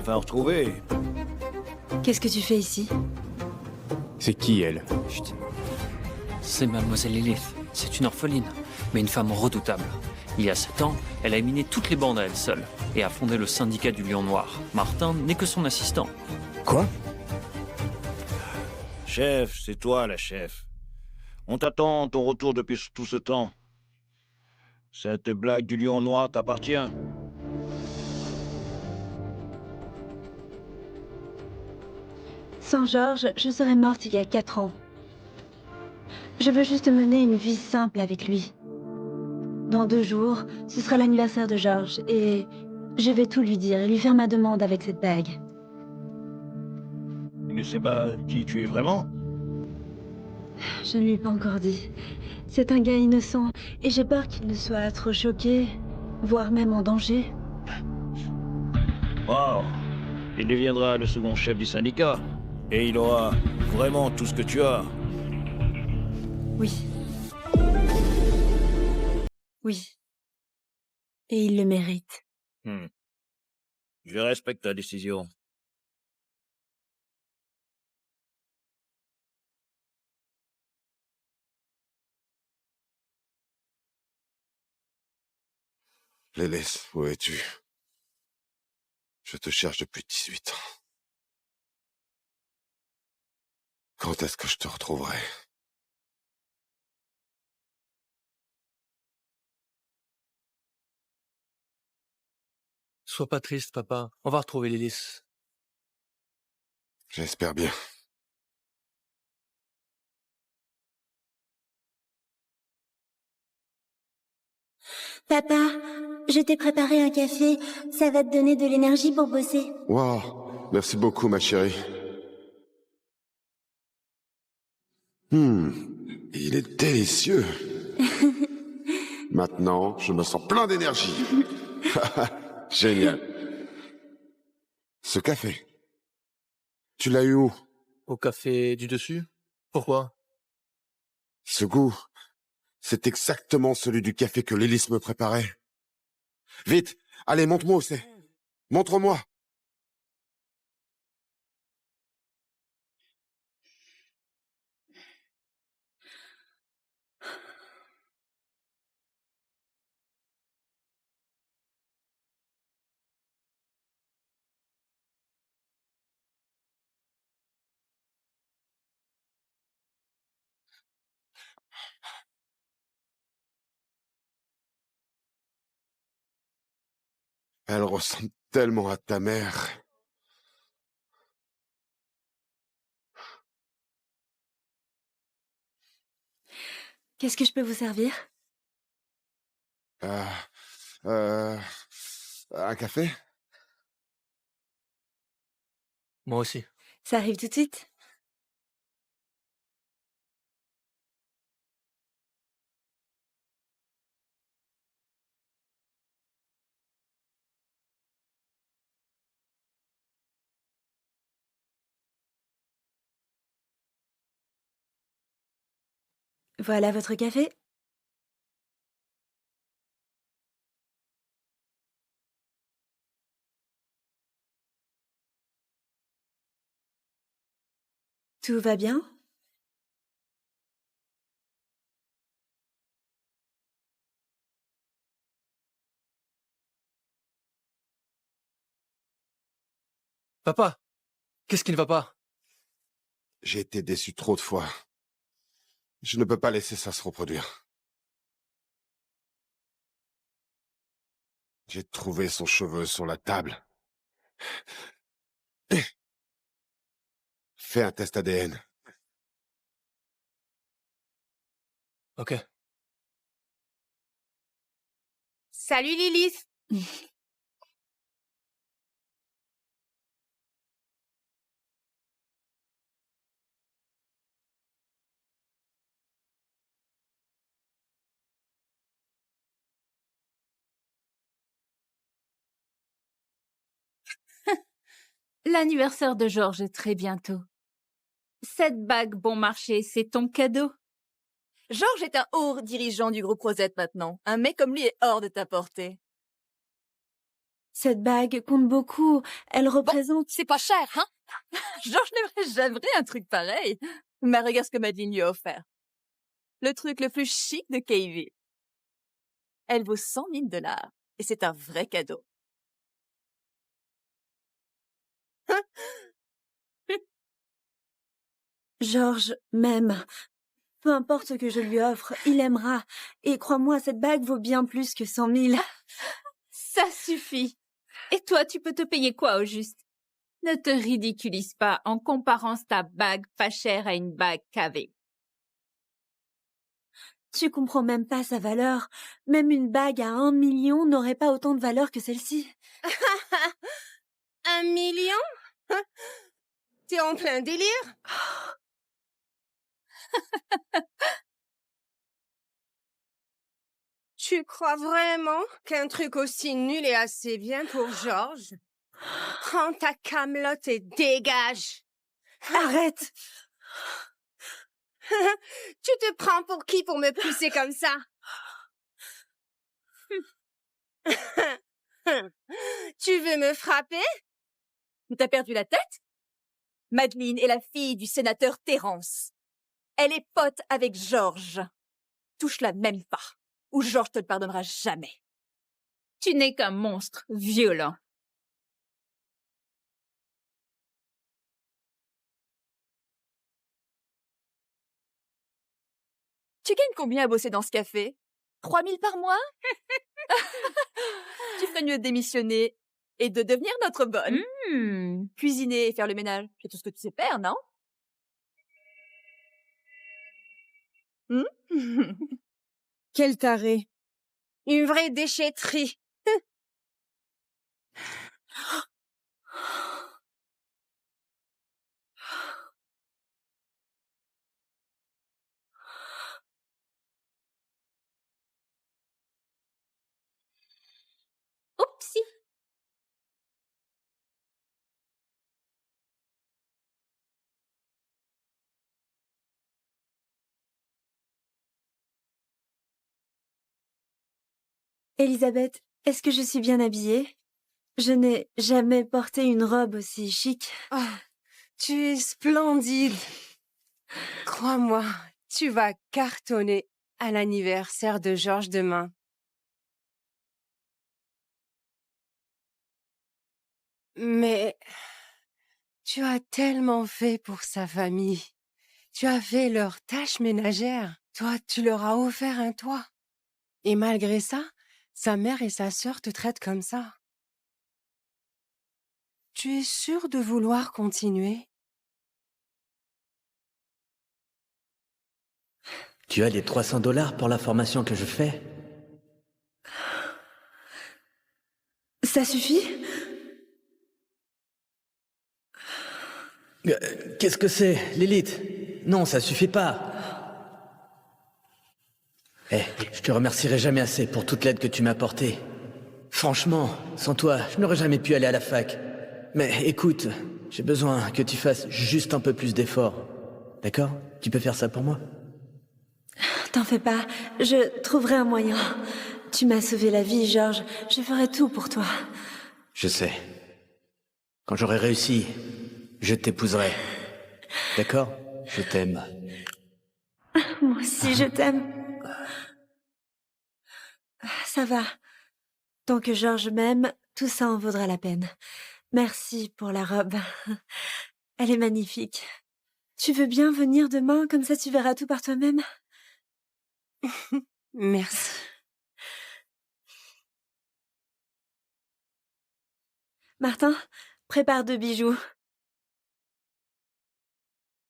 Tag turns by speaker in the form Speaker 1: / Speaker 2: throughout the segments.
Speaker 1: enfin retrouvée.
Speaker 2: Qu'est-ce que tu fais ici?
Speaker 3: C'est qui, elle?
Speaker 4: Chut. C'est Mademoiselle Lilith. C'est une orpheline, mais une femme redoutable. Il y a 7 ans, elle a éliminé toutes les bandes à elle seule et a fondé le syndicat du Lion Noir. Martin n'est que son assistant.
Speaker 3: Quoi?
Speaker 1: Chef, c'est toi la chef. On t'attend ton retour depuis tout ce temps. Cette blague du Lion Noir t'appartient.
Speaker 2: Sans Georges, je serais morte il y a 4 ans. Je veux juste mener une vie simple avec lui. Dans 2 jours, ce sera l'anniversaire de Georges et je vais tout lui dire et lui faire ma demande avec cette bague.
Speaker 1: Tu ne sais pas qui tu es vraiment?
Speaker 2: Je ne lui ai pas encore dit. C'est un gars innocent et j'ai peur qu'il ne soit trop choqué, voire même en danger.
Speaker 1: Wow. Il deviendra le second chef du syndicat. Et il aura vraiment tout ce que tu as.
Speaker 2: Oui. Oui. Et il le mérite.
Speaker 1: Je respecte ta décision.
Speaker 5: Lilith, où es-tu? Je te cherche depuis 18 ans. Quand est-ce que je te retrouverai?
Speaker 6: Sois pas triste, papa. On va retrouver Lilith.
Speaker 5: J'espère bien.
Speaker 7: Papa, je t'ai préparé un café. Ça va te donner de l'énergie pour bosser.
Speaker 5: Wow, merci beaucoup, ma chérie. Il est délicieux. Maintenant, je me sens plein d'énergie. Génial. Ce café, tu l'as eu où?
Speaker 6: Au café du dessus? Pourquoi?
Speaker 5: Ce goût, c'est exactement celui du café que Lilith me préparait. Vite, allez, montre-moi où c'est. Montre-moi. Elle ressemble tellement à ta mère.
Speaker 2: Qu'est-ce que je peux vous servir?
Speaker 5: Un café?
Speaker 6: Moi aussi.
Speaker 2: Ça arrive tout de suite? Voilà votre café. Tout va bien?
Speaker 6: Papa, qu'est-ce qui ne va pas?
Speaker 5: J'ai été déçu trop de fois. Je ne peux pas laisser ça se reproduire. J'ai trouvé son cheveu sur la table. Fais un test ADN.
Speaker 6: Ok.
Speaker 8: Salut Lilith. L'anniversaire de Georges est très bientôt. Cette bague bon marché, c'est ton cadeau.
Speaker 9: Georges est un haut dirigeant du groupe Rosette maintenant. Un mec comme lui est hors de ta portée.
Speaker 2: Cette bague compte beaucoup. Elle représente...
Speaker 9: C'est pas cher, hein? Georges n'aimerait jamais un truc pareil. Mais regarde ce que Madeleine lui a offert. Le truc le plus chic de Cavey. Elle vaut 100 000 $. Et c'est un vrai cadeau.
Speaker 2: Georges m'aime. Peu importe ce que je lui offre, il aimera. Et crois-moi, cette bague vaut bien plus que 100 000.
Speaker 8: Ça suffit. Et toi, tu peux te payer quoi au juste? Ne te ridiculise pas en comparant ta bague pas chère à une bague cavée.
Speaker 2: Tu comprends même pas sa valeur. Même une bague à 1 million n'aurait pas autant de valeur que celle-ci.
Speaker 10: 1 million? T'es en plein délire? Tu crois vraiment qu'un truc aussi nul est assez bien pour Georges? Prends ta camelote et dégage!
Speaker 2: Arrête!
Speaker 10: Tu te prends pour qui pour me pousser comme ça? Tu veux me frapper?
Speaker 9: T'as perdu la tête? Madeleine est la fille du sénateur Terrence. Elle est pote avec Georges. Touche-la même pas, ou Georges te le pardonnera jamais.
Speaker 8: Tu n'es qu'un monstre violent.
Speaker 9: Tu gagnes combien à bosser dans ce café? 3 000 par mois? Tu ferais mieux de démissionner et de devenir notre bonne. Cuisiner et faire le ménage, c'est tout ce que tu sais faire, non?
Speaker 10: Quel taré! Une vraie déchetterie!
Speaker 8: Oupsie.
Speaker 2: Elisabeth, est-ce que je suis bien habillée? Je n'ai jamais porté une robe aussi chic.
Speaker 10: Oh, tu es splendide! Crois-moi, tu vas cartonner à l'anniversaire de Georges demain. Mais tu as tellement fait pour sa famille. Tu as fait leurs tâches ménagères. Toi, tu leur as offert un toit. Et malgré ça, sa mère et sa sœur te traitent comme ça. Tu es sûr de vouloir continuer?
Speaker 11: Tu as les 300 $ pour la formation que je fais?
Speaker 2: Ça suffit?
Speaker 11: Qu'est-ce que c'est, Lilith? Non, ça suffit pas. Je te remercierai jamais assez pour toute l'aide que tu m'as apportée. Franchement, sans toi, je n'aurais jamais pu aller à la fac. Mais écoute, j'ai besoin que tu fasses juste un peu plus d'efforts. D'accord? Tu peux faire ça pour moi?
Speaker 2: T'en fais pas, je trouverai un moyen. Tu m'as sauvé la vie, Georges. Je ferai tout pour toi.
Speaker 11: Je sais. Quand j'aurai réussi, je t'épouserai. D'accord? Je t'aime.
Speaker 2: Moi aussi, je t'aime. Ça va. Tant que Georges m'aime, tout ça en vaudra la peine. Merci pour la robe. Elle est magnifique. Tu veux bien venir demain, comme ça tu verras tout par toi-même?
Speaker 10: Merci.
Speaker 2: Martin, prépare 2 bijoux.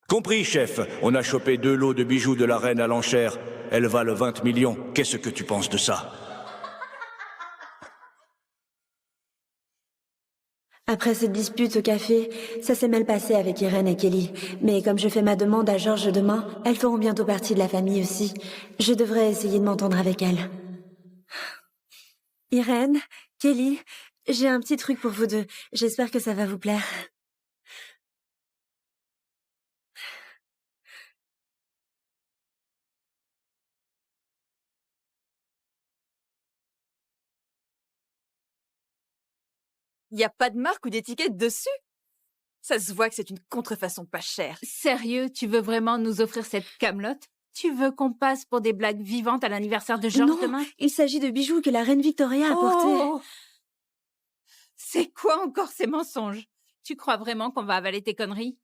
Speaker 1: Compris, chef. On a chopé 2 lots de bijoux de la reine à l'enchère. Elles valent 20 millions. Qu'est-ce que tu penses de ça?
Speaker 2: Après cette dispute au café, ça s'est mal passé avec Irène et Kelly. Mais comme je fais ma demande à Georges demain, elles feront bientôt partie de la famille aussi. Je devrais essayer de m'entendre avec elles. Irène, Kelly, j'ai un petit truc pour vous deux. J'espère que ça va vous plaire.
Speaker 9: Y a pas de marque ou d'étiquette dessus. Ça se voit que c'est une contrefaçon pas chère.
Speaker 8: Sérieux, tu veux vraiment nous offrir cette camelote? Tu veux qu'on passe pour des blagues vivantes à l'anniversaire de George
Speaker 2: Non,
Speaker 8: demain?
Speaker 2: il s'agit de bijoux que la reine Victoria a portés.
Speaker 8: Oh! C'est quoi encore ces mensonges? Tu crois vraiment qu'on va avaler tes conneries?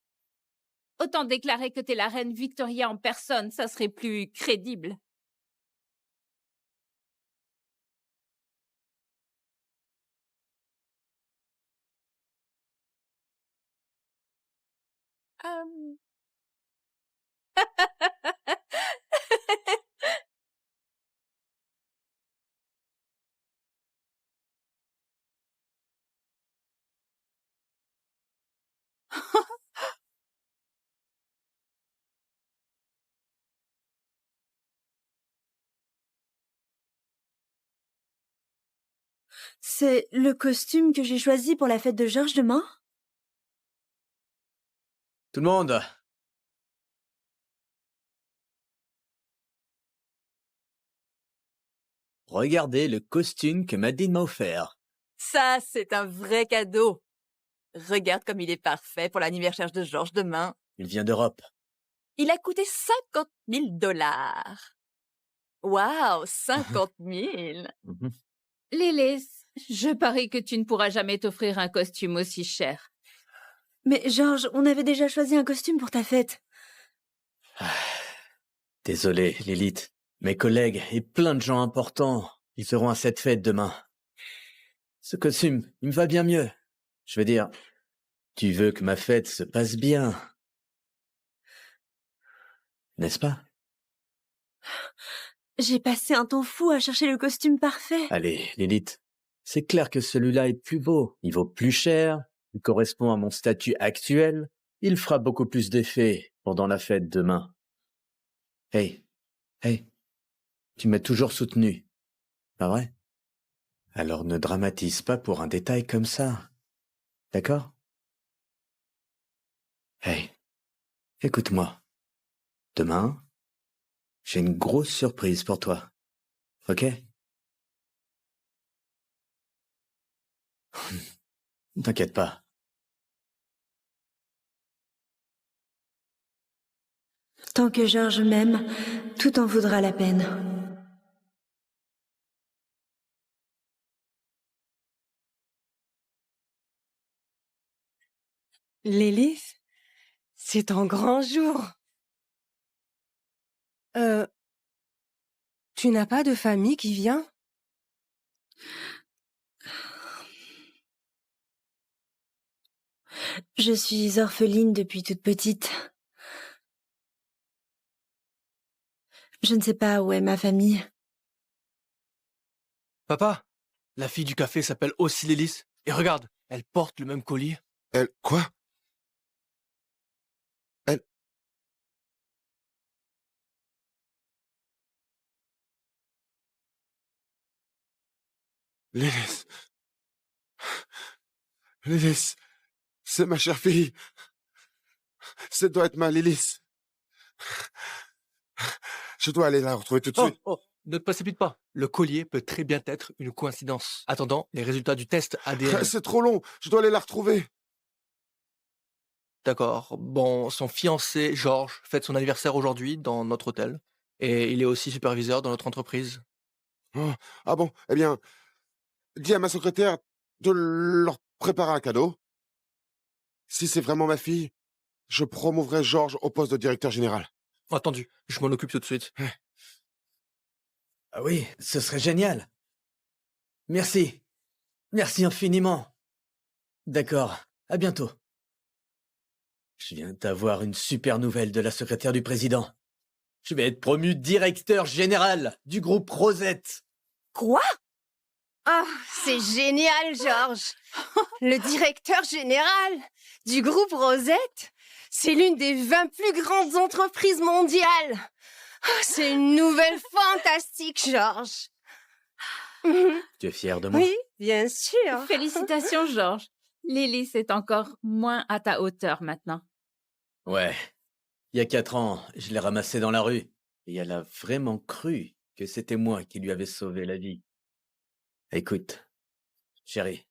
Speaker 8: Autant déclarer que t'es la reine Victoria en personne, ça serait plus crédible. Hum.
Speaker 2: C'est le costume que j'ai choisi pour la fête de George demain?
Speaker 11: Tout le monde. Regardez le costume que Madeleine m'a offert.
Speaker 9: Ça, c'est un vrai cadeau. Regarde comme il est parfait pour l'anniversaire de George demain.
Speaker 11: Il vient d'Europe.
Speaker 9: Il a coûté 50 000 $. Waouh, 50 000.
Speaker 8: Lilith, je parie que tu ne pourras jamais t'offrir un costume aussi cher.
Speaker 2: Mais George, on avait déjà choisi un costume pour ta fête.
Speaker 11: Désolé, Lilith. Mes collègues et plein de gens importants, ils seront à cette fête demain. Ce costume, il me va bien mieux. Je veux dire, tu veux que ma fête se passe bien. N'est-ce pas?
Speaker 2: J'ai passé un temps fou à chercher le costume parfait.
Speaker 11: Allez, Lilith, c'est clair que celui-là est plus beau. Il vaut plus cher, il correspond à mon statut actuel, il fera beaucoup plus d'effet pendant la fête demain. Hey, tu m'as toujours soutenu, pas vrai? Alors ne dramatise pas pour un détail comme ça, d'accord? Hey, écoute-moi. Demain, j'ai une grosse surprise pour toi, ok? T'inquiète pas.
Speaker 2: Tant que George m'aime, tout en vaudra la peine.
Speaker 10: Lilith, c'est ton grand jour. Tu n'as pas de famille qui vient?
Speaker 2: Je suis orpheline depuis toute petite. Je ne sais pas où est ma famille.
Speaker 6: Papa, la fille du café s'appelle aussi Lilith. Et regarde, elle porte le même collier.
Speaker 5: Elle... Quoi? Elle... Lilith. Lilith. C'est ma chère fille. Ça doit être ma Lilith. Je dois aller la retrouver tout de suite.
Speaker 6: Oh, ne te précipite pas. Le collier peut très bien être une coïncidence. Attendant les résultats du test ADN.
Speaker 5: C'est trop long. Je dois aller la retrouver.
Speaker 6: D'accord. Bon, son fiancé, George, fête son anniversaire aujourd'hui dans notre hôtel. Et il est aussi superviseur dans notre entreprise.
Speaker 5: Oh, ah bon? Eh bien, dis à ma secrétaire de leur préparer un cadeau. Si c'est vraiment ma fille, je promouvrai George au poste de directeur général.
Speaker 6: Entendu, je m'en occupe tout de suite.
Speaker 11: Ah oui, ce serait génial. Merci. Merci infiniment. D'accord, à bientôt. Je viens d'avoir une super nouvelle de la secrétaire du président. Je vais être promu directeur général du groupe Rosette.
Speaker 10: Quoi? Ah, c'est génial, George. Le directeur général du groupe Rosette, c'est l'une des 20 plus grandes entreprises mondiales. Ah, c'est une nouvelle fantastique, George.
Speaker 11: Tu es fier de moi?
Speaker 10: Oui, bien sûr.
Speaker 8: Félicitations, George. Lilith est encore moins à ta hauteur maintenant.
Speaker 11: Ouais. Il y a 4 ans, je l'ai ramassée dans la rue. Et elle a vraiment cru que c'était moi qui lui avais sauvé la vie. Écoute, chérie,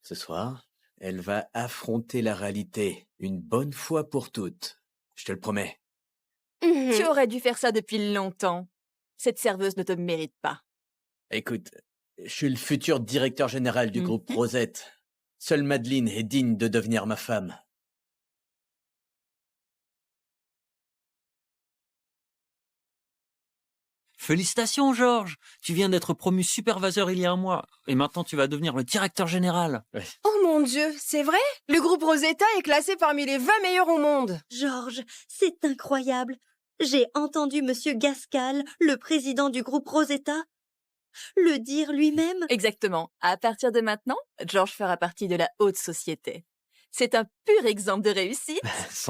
Speaker 11: Ce soir, elle va affronter la réalité, une bonne fois pour toutes. Je te le promets.
Speaker 9: Tu aurais dû faire ça depuis longtemps. Cette serveuse ne te mérite pas.
Speaker 11: Écoute, je suis le futur directeur général du groupe Rosette. Seule Madeleine est digne de devenir ma femme.
Speaker 4: Félicitations, Georges. Tu viens d'être promu superviseur il y a un mois. Et maintenant, tu vas devenir le directeur général.
Speaker 10: Oh mon Dieu, c'est vrai? Le groupe Rosetta est classé parmi les 20 meilleurs au monde.
Speaker 7: Georges, c'est incroyable. J'ai entendu Monsieur Gascal, le président du groupe Rosetta, le dire lui-même.
Speaker 9: Exactement. À partir de maintenant, George fera partie de la haute société. C'est un pur exemple de réussite.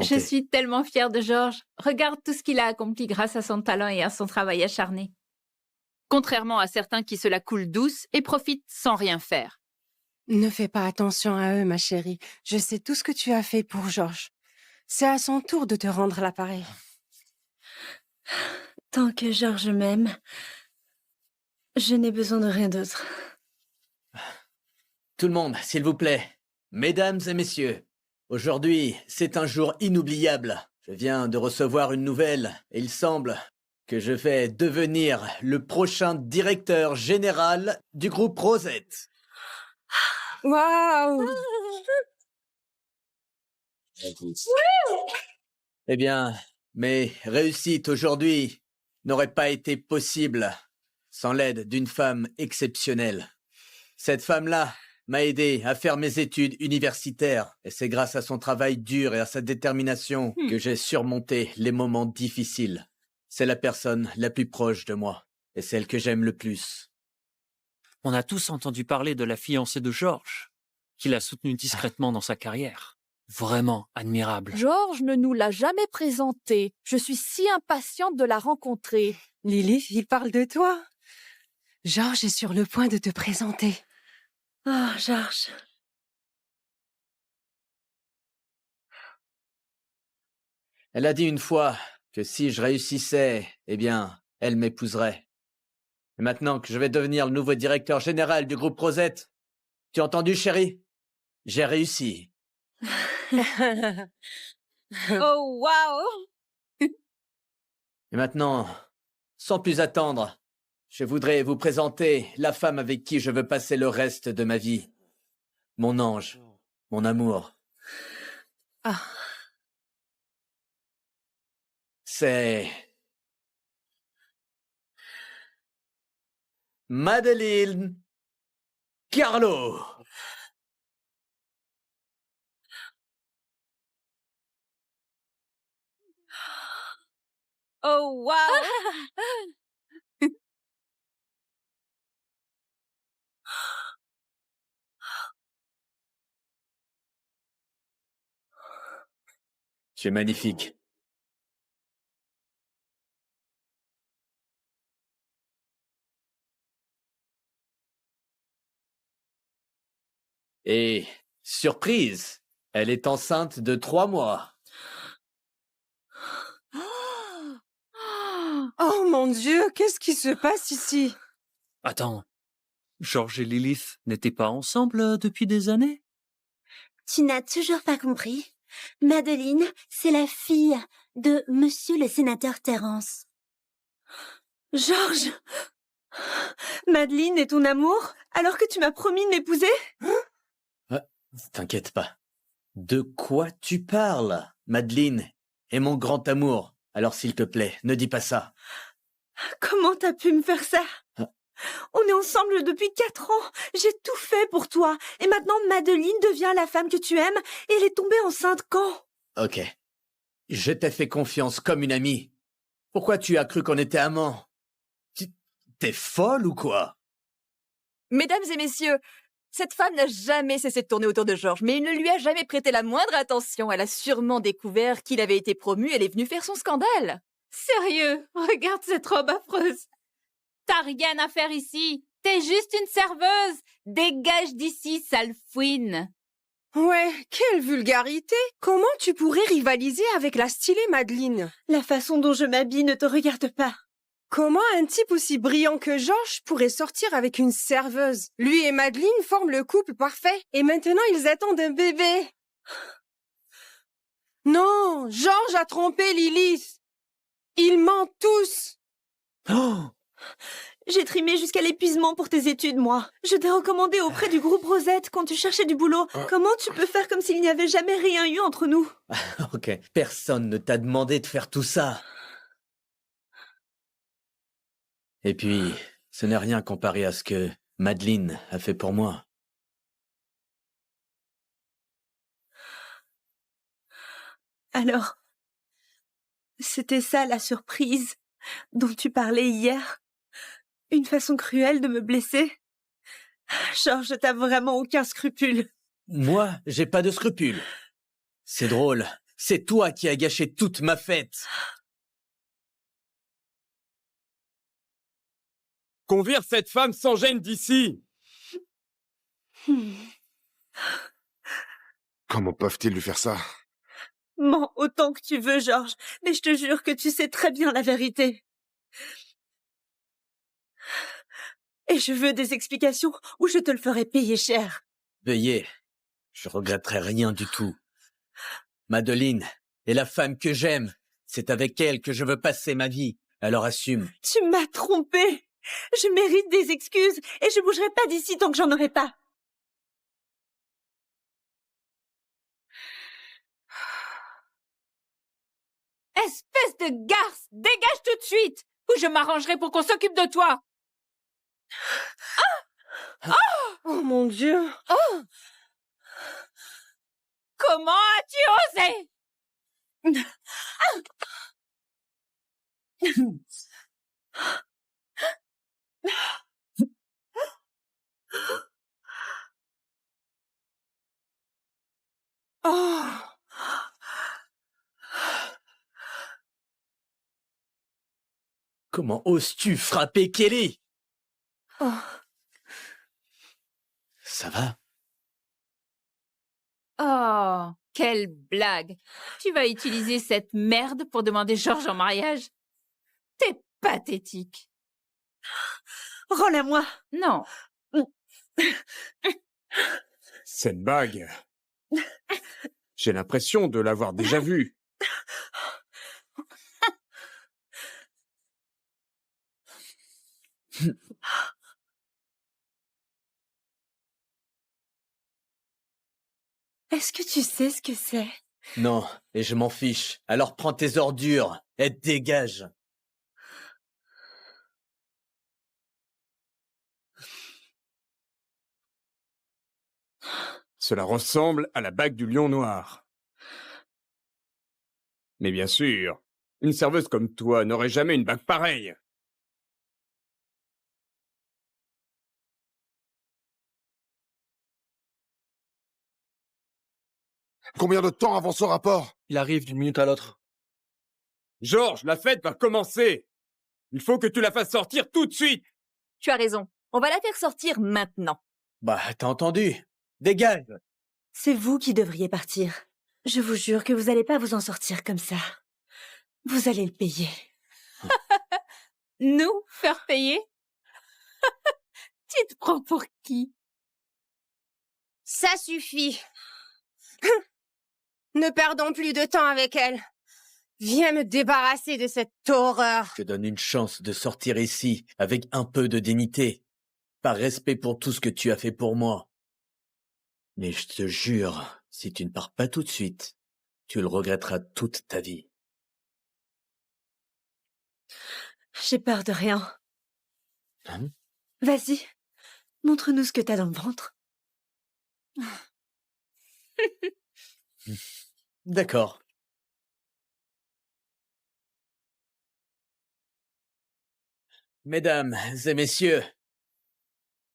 Speaker 8: Je suis tellement fière de Georges. Regarde tout ce qu'il a accompli grâce à son talent et à son travail acharné. Contrairement à certains qui se la coulent douce et profitent sans rien faire.
Speaker 10: Ne fais pas attention à eux, ma chérie. Je sais tout ce que tu as fait pour Georges. C'est à son tour de te rendre l'appareil.
Speaker 2: Tant que Georges m'aime, je n'ai besoin de rien d'autre.
Speaker 11: Tout le monde, s'il vous plaît. Mesdames et messieurs, aujourd'hui, c'est un jour inoubliable. Je viens de recevoir une nouvelle et il semble que je vais devenir le prochain directeur général du groupe Rosette.
Speaker 10: Waouh!
Speaker 11: Eh bien, mes réussites aujourd'hui n'auraient pas été possibles sans l'aide d'une femme exceptionnelle. Cette femme-là m'a aidé à faire mes études universitaires et c'est grâce à son travail dur et à sa détermination que j'ai surmonté les moments difficiles. C'est la personne la plus proche de moi et celle que j'aime le plus.
Speaker 4: On a tous entendu parler de la fiancée de Georges, qu'il a soutenue discrètement dans sa carrière. Vraiment admirable.
Speaker 9: George ne nous l'a jamais présentée. Je suis si impatiente de la rencontrer.
Speaker 10: Lilith, il parle de toi. Georges est sur le point de te présenter.
Speaker 2: Oh, Georges.
Speaker 11: Elle a dit une fois que si je réussissais, eh bien, elle m'épouserait. Et maintenant que je vais devenir le nouveau directeur général du groupe Rosette, tu as entendu, chérie? J'ai réussi.
Speaker 8: Oh, waouh!
Speaker 11: Et maintenant, sans plus attendre, je voudrais vous présenter la femme avec qui je veux passer le reste de ma vie. Mon ange, mon amour.
Speaker 10: Ah.
Speaker 11: C'est Madeleine Carlo.
Speaker 8: Oh, waouh!
Speaker 11: Tu es magnifique. Et, surprise, elle est enceinte de 3 mois.
Speaker 10: Oh mon Dieu, qu'est-ce qui se passe ici?
Speaker 4: Attends, Georges et Lilith n'étaient pas ensemble depuis des années?
Speaker 7: Tu n'as toujours pas compris? Madeleine, c'est la fille de Monsieur le sénateur Terrence.
Speaker 2: Georges! Madeleine est ton amour, alors que tu m'as promis de m'épouser?
Speaker 11: T'inquiète pas. De quoi tu parles? Madeleine est mon grand amour. Alors s'il te plaît, ne dis pas ça.
Speaker 2: Comment t'as pu me faire ça? On est ensemble depuis 4 ans. J'ai tout fait pour toi. Et maintenant, Madeleine devient la femme que tu aimes et elle est tombée enceinte quand?
Speaker 11: Ok. Je t'ai fait confiance comme une amie. Pourquoi tu as cru qu'on était amants? T'es folle ou quoi?
Speaker 9: Mesdames et messieurs, cette femme n'a jamais cessé de tourner autour de Georges, mais il ne lui a jamais prêté la moindre attention. Elle a sûrement découvert qu'il avait été promu, elle est venue faire son scandale.
Speaker 8: Sérieux, regarde cette robe affreuse. T'as rien à faire ici. T'es juste une serveuse. Dégage d'ici, sale fouine.
Speaker 10: Ouais, quelle vulgarité! Comment tu pourrais rivaliser avec la stylée Madeleine?
Speaker 2: La façon dont je m'habille ne te regarde pas.
Speaker 10: Comment un type aussi brillant que George pourrait sortir avec une serveuse? Lui et Madeleine forment le couple parfait. Et maintenant, ils attendent un bébé. Non, George a trompé Lilith. Ils mentent tous.
Speaker 11: Oh!
Speaker 2: J'ai trimé jusqu'à l'épuisement pour tes études, moi. Je t'ai recommandé auprès du groupe Rosette quand tu cherchais du boulot. Comment tu peux faire comme s'il n'y avait jamais rien eu entre nous?
Speaker 11: Ok, personne ne t'a demandé de faire tout ça. Et puis, ce n'est rien comparé à ce que Madeleine a fait pour moi.
Speaker 2: Alors, c'était ça la surprise dont tu parlais hier? Une façon cruelle de me blesser? George, t'as vraiment aucun scrupule.
Speaker 11: Moi, j'ai pas de scrupules. C'est drôle, c'est toi qui as gâché toute ma fête.
Speaker 3: Qu'on vire cette femme sans gêne d'ici.
Speaker 5: Comment peuvent-ils lui faire ça?
Speaker 2: Mens autant que tu veux, George, mais je te jure que tu sais très bien la vérité. Et je veux des explications ou je te le ferai payer cher.
Speaker 11: Veuillez, je regretterai rien du tout. Madeleine est la femme que j'aime. C'est avec elle que je veux passer ma vie. Alors assume.
Speaker 2: Tu m'as trompé. Je mérite des excuses et je bougerai pas d'ici tant que j'en aurai pas.
Speaker 8: Espèce de garce! Dégage tout de suite! Ou je m'arrangerai pour qu'on s'occupe de toi!
Speaker 10: Oh mon Dieu.
Speaker 8: Oh! Comment as-tu osé?
Speaker 10: Oh.
Speaker 11: Comment oses-tu frapper Kelly?
Speaker 10: Oh.
Speaker 11: Ça va?
Speaker 8: Oh, quelle blague! Tu vas utiliser cette merde pour demander George en mariage? T'es pathétique.
Speaker 2: Rends-la moi.
Speaker 8: Non.
Speaker 3: Cette bague. J'ai l'impression de l'avoir déjà vue.
Speaker 2: Est-ce que tu sais ce que c'est?
Speaker 11: Non, et je m'en fiche. Alors prends tes ordures et dégage.
Speaker 3: Cela ressemble à la bague du lion noir. Mais bien sûr, une serveuse comme toi n'aurait jamais une bague pareille.
Speaker 5: Combien de temps avant ce rapport?
Speaker 6: Il arrive d'une minute à l'autre.
Speaker 3: George, la fête va commencer. Il faut que tu la fasses sortir tout de suite.
Speaker 9: Tu as raison. On va la faire sortir maintenant.
Speaker 11: Bah, t'as entendu? Dégage!
Speaker 2: C'est vous qui devriez partir. Je vous jure que vous allez pas vous en sortir comme ça. Vous allez le payer.
Speaker 8: Nous faire payer? Tu te prends pour qui?
Speaker 10: Ça suffit. Ne perdons plus de temps avec elle. Viens me débarrasser de cette horreur.
Speaker 11: Je te donne une chance de sortir ici avec un peu de dignité. Par respect pour tout ce que tu as fait pour moi. Mais je te jure, si tu ne pars pas tout de suite, tu le regretteras toute ta vie.
Speaker 2: J'ai peur de rien.
Speaker 11: Hein?
Speaker 2: Vas-y, montre-nous ce que t'as dans le ventre.
Speaker 11: D'accord. Mesdames et messieurs,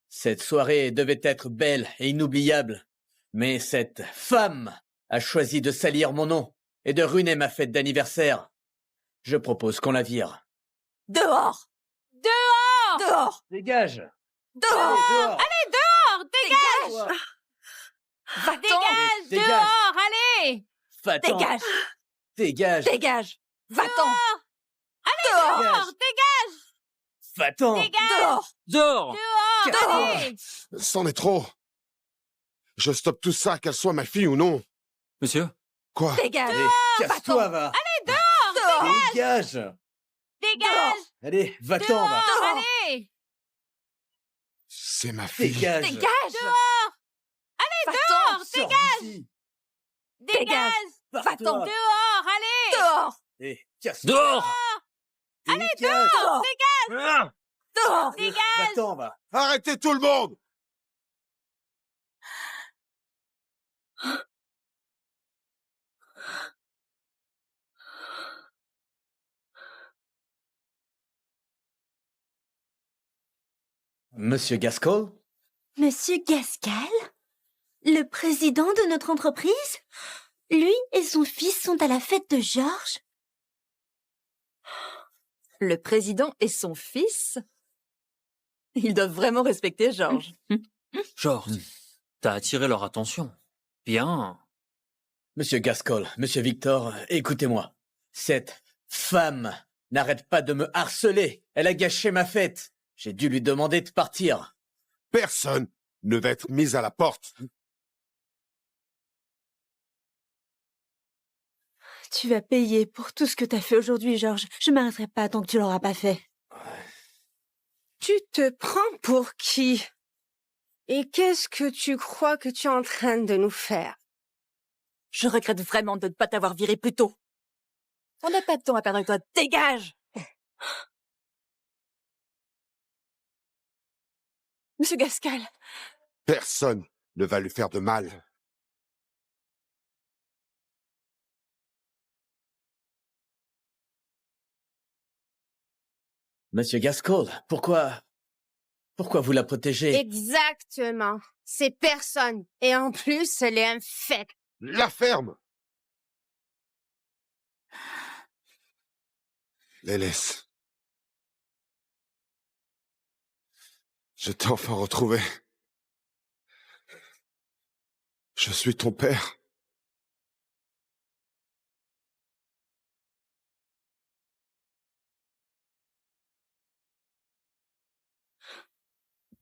Speaker 11: cette soirée devait être belle et inoubliable, mais cette femme a choisi de salir mon nom et de ruiner ma fête d'anniversaire. Je propose qu'on la vire.
Speaker 9: Dehors!
Speaker 8: Dehors!
Speaker 9: Dehors!
Speaker 11: Dégage!
Speaker 9: Dehors!
Speaker 11: Dehors!
Speaker 8: Allez, dehors! Dégage!
Speaker 11: Toi.
Speaker 9: Va-t'en!
Speaker 8: Dégage!
Speaker 11: Dégage.
Speaker 8: Dehors! Allez!
Speaker 11: Va-t'en.
Speaker 9: Dégage!
Speaker 11: Dégage!
Speaker 9: Dégage! Va-t'en!
Speaker 8: Dehors!
Speaker 9: Dehors!
Speaker 8: Dehors! Dégage!
Speaker 11: Va-t'en!
Speaker 9: Dehors!
Speaker 4: Dehors!
Speaker 9: Allez!
Speaker 5: C'en est trop. Je stoppe tout ça, qu'elle soit ma fille ou non.
Speaker 4: Monsieur?
Speaker 5: Quoi?
Speaker 9: Dégage!
Speaker 11: Allez, casse-toi, va!
Speaker 8: Allez, dehors!
Speaker 11: Dégage!
Speaker 8: Dégage!
Speaker 11: Allez, va-t'en, va!
Speaker 8: Dehors! Allez!
Speaker 5: C'est ma fille.
Speaker 11: Dégage!
Speaker 9: Dégage!
Speaker 8: Dehors! Allez, dehors!
Speaker 11: Sors d'ici.
Speaker 8: Dégage!
Speaker 11: Va-t'en.
Speaker 8: Dehors! Allez!
Speaker 9: Dehors!
Speaker 11: Allez, casse-toi!
Speaker 4: Dehors!
Speaker 11: Allez,
Speaker 9: Dehors!
Speaker 4: Ah
Speaker 9: Dehors!
Speaker 11: Va-t'en, va!
Speaker 5: Arrêtez tout le monde!
Speaker 11: Monsieur Gaskell?
Speaker 2: Monsieur Gascal? Le président de notre entreprise? Lui et son fils sont à la fête de Georges?
Speaker 9: Le président et son fils? Ils doivent vraiment respecter Georges.
Speaker 4: Georges, t'as attiré leur attention. Bien.
Speaker 11: Monsieur Gaskell, Monsieur Victor, écoutez-moi. Cette femme n'arrête pas de me harceler. Elle a gâché ma fête. J'ai dû lui demander de partir.
Speaker 5: Personne ne va être mis à la porte.
Speaker 2: Tu vas payer pour tout ce que t'as fait aujourd'hui, Georges. Je m'arrêterai pas tant que tu l'auras pas fait.
Speaker 10: Tu te prends pour qui? Et qu'est-ce que tu crois que tu es en train de nous faire?
Speaker 9: Je regrette vraiment de ne pas t'avoir viré plus tôt. On n'a pas de temps à perdre avec toi. Dégage! Monsieur Gascal,
Speaker 5: Personne ne va lui faire de mal.
Speaker 11: Monsieur Gaskell, pourquoi vous la protégez?
Speaker 10: Exactement. C'est personne. Et en plus, elle est infecte.
Speaker 5: La ferme! Les laisse. Je t'ai enfin retrouvé. Je suis ton père.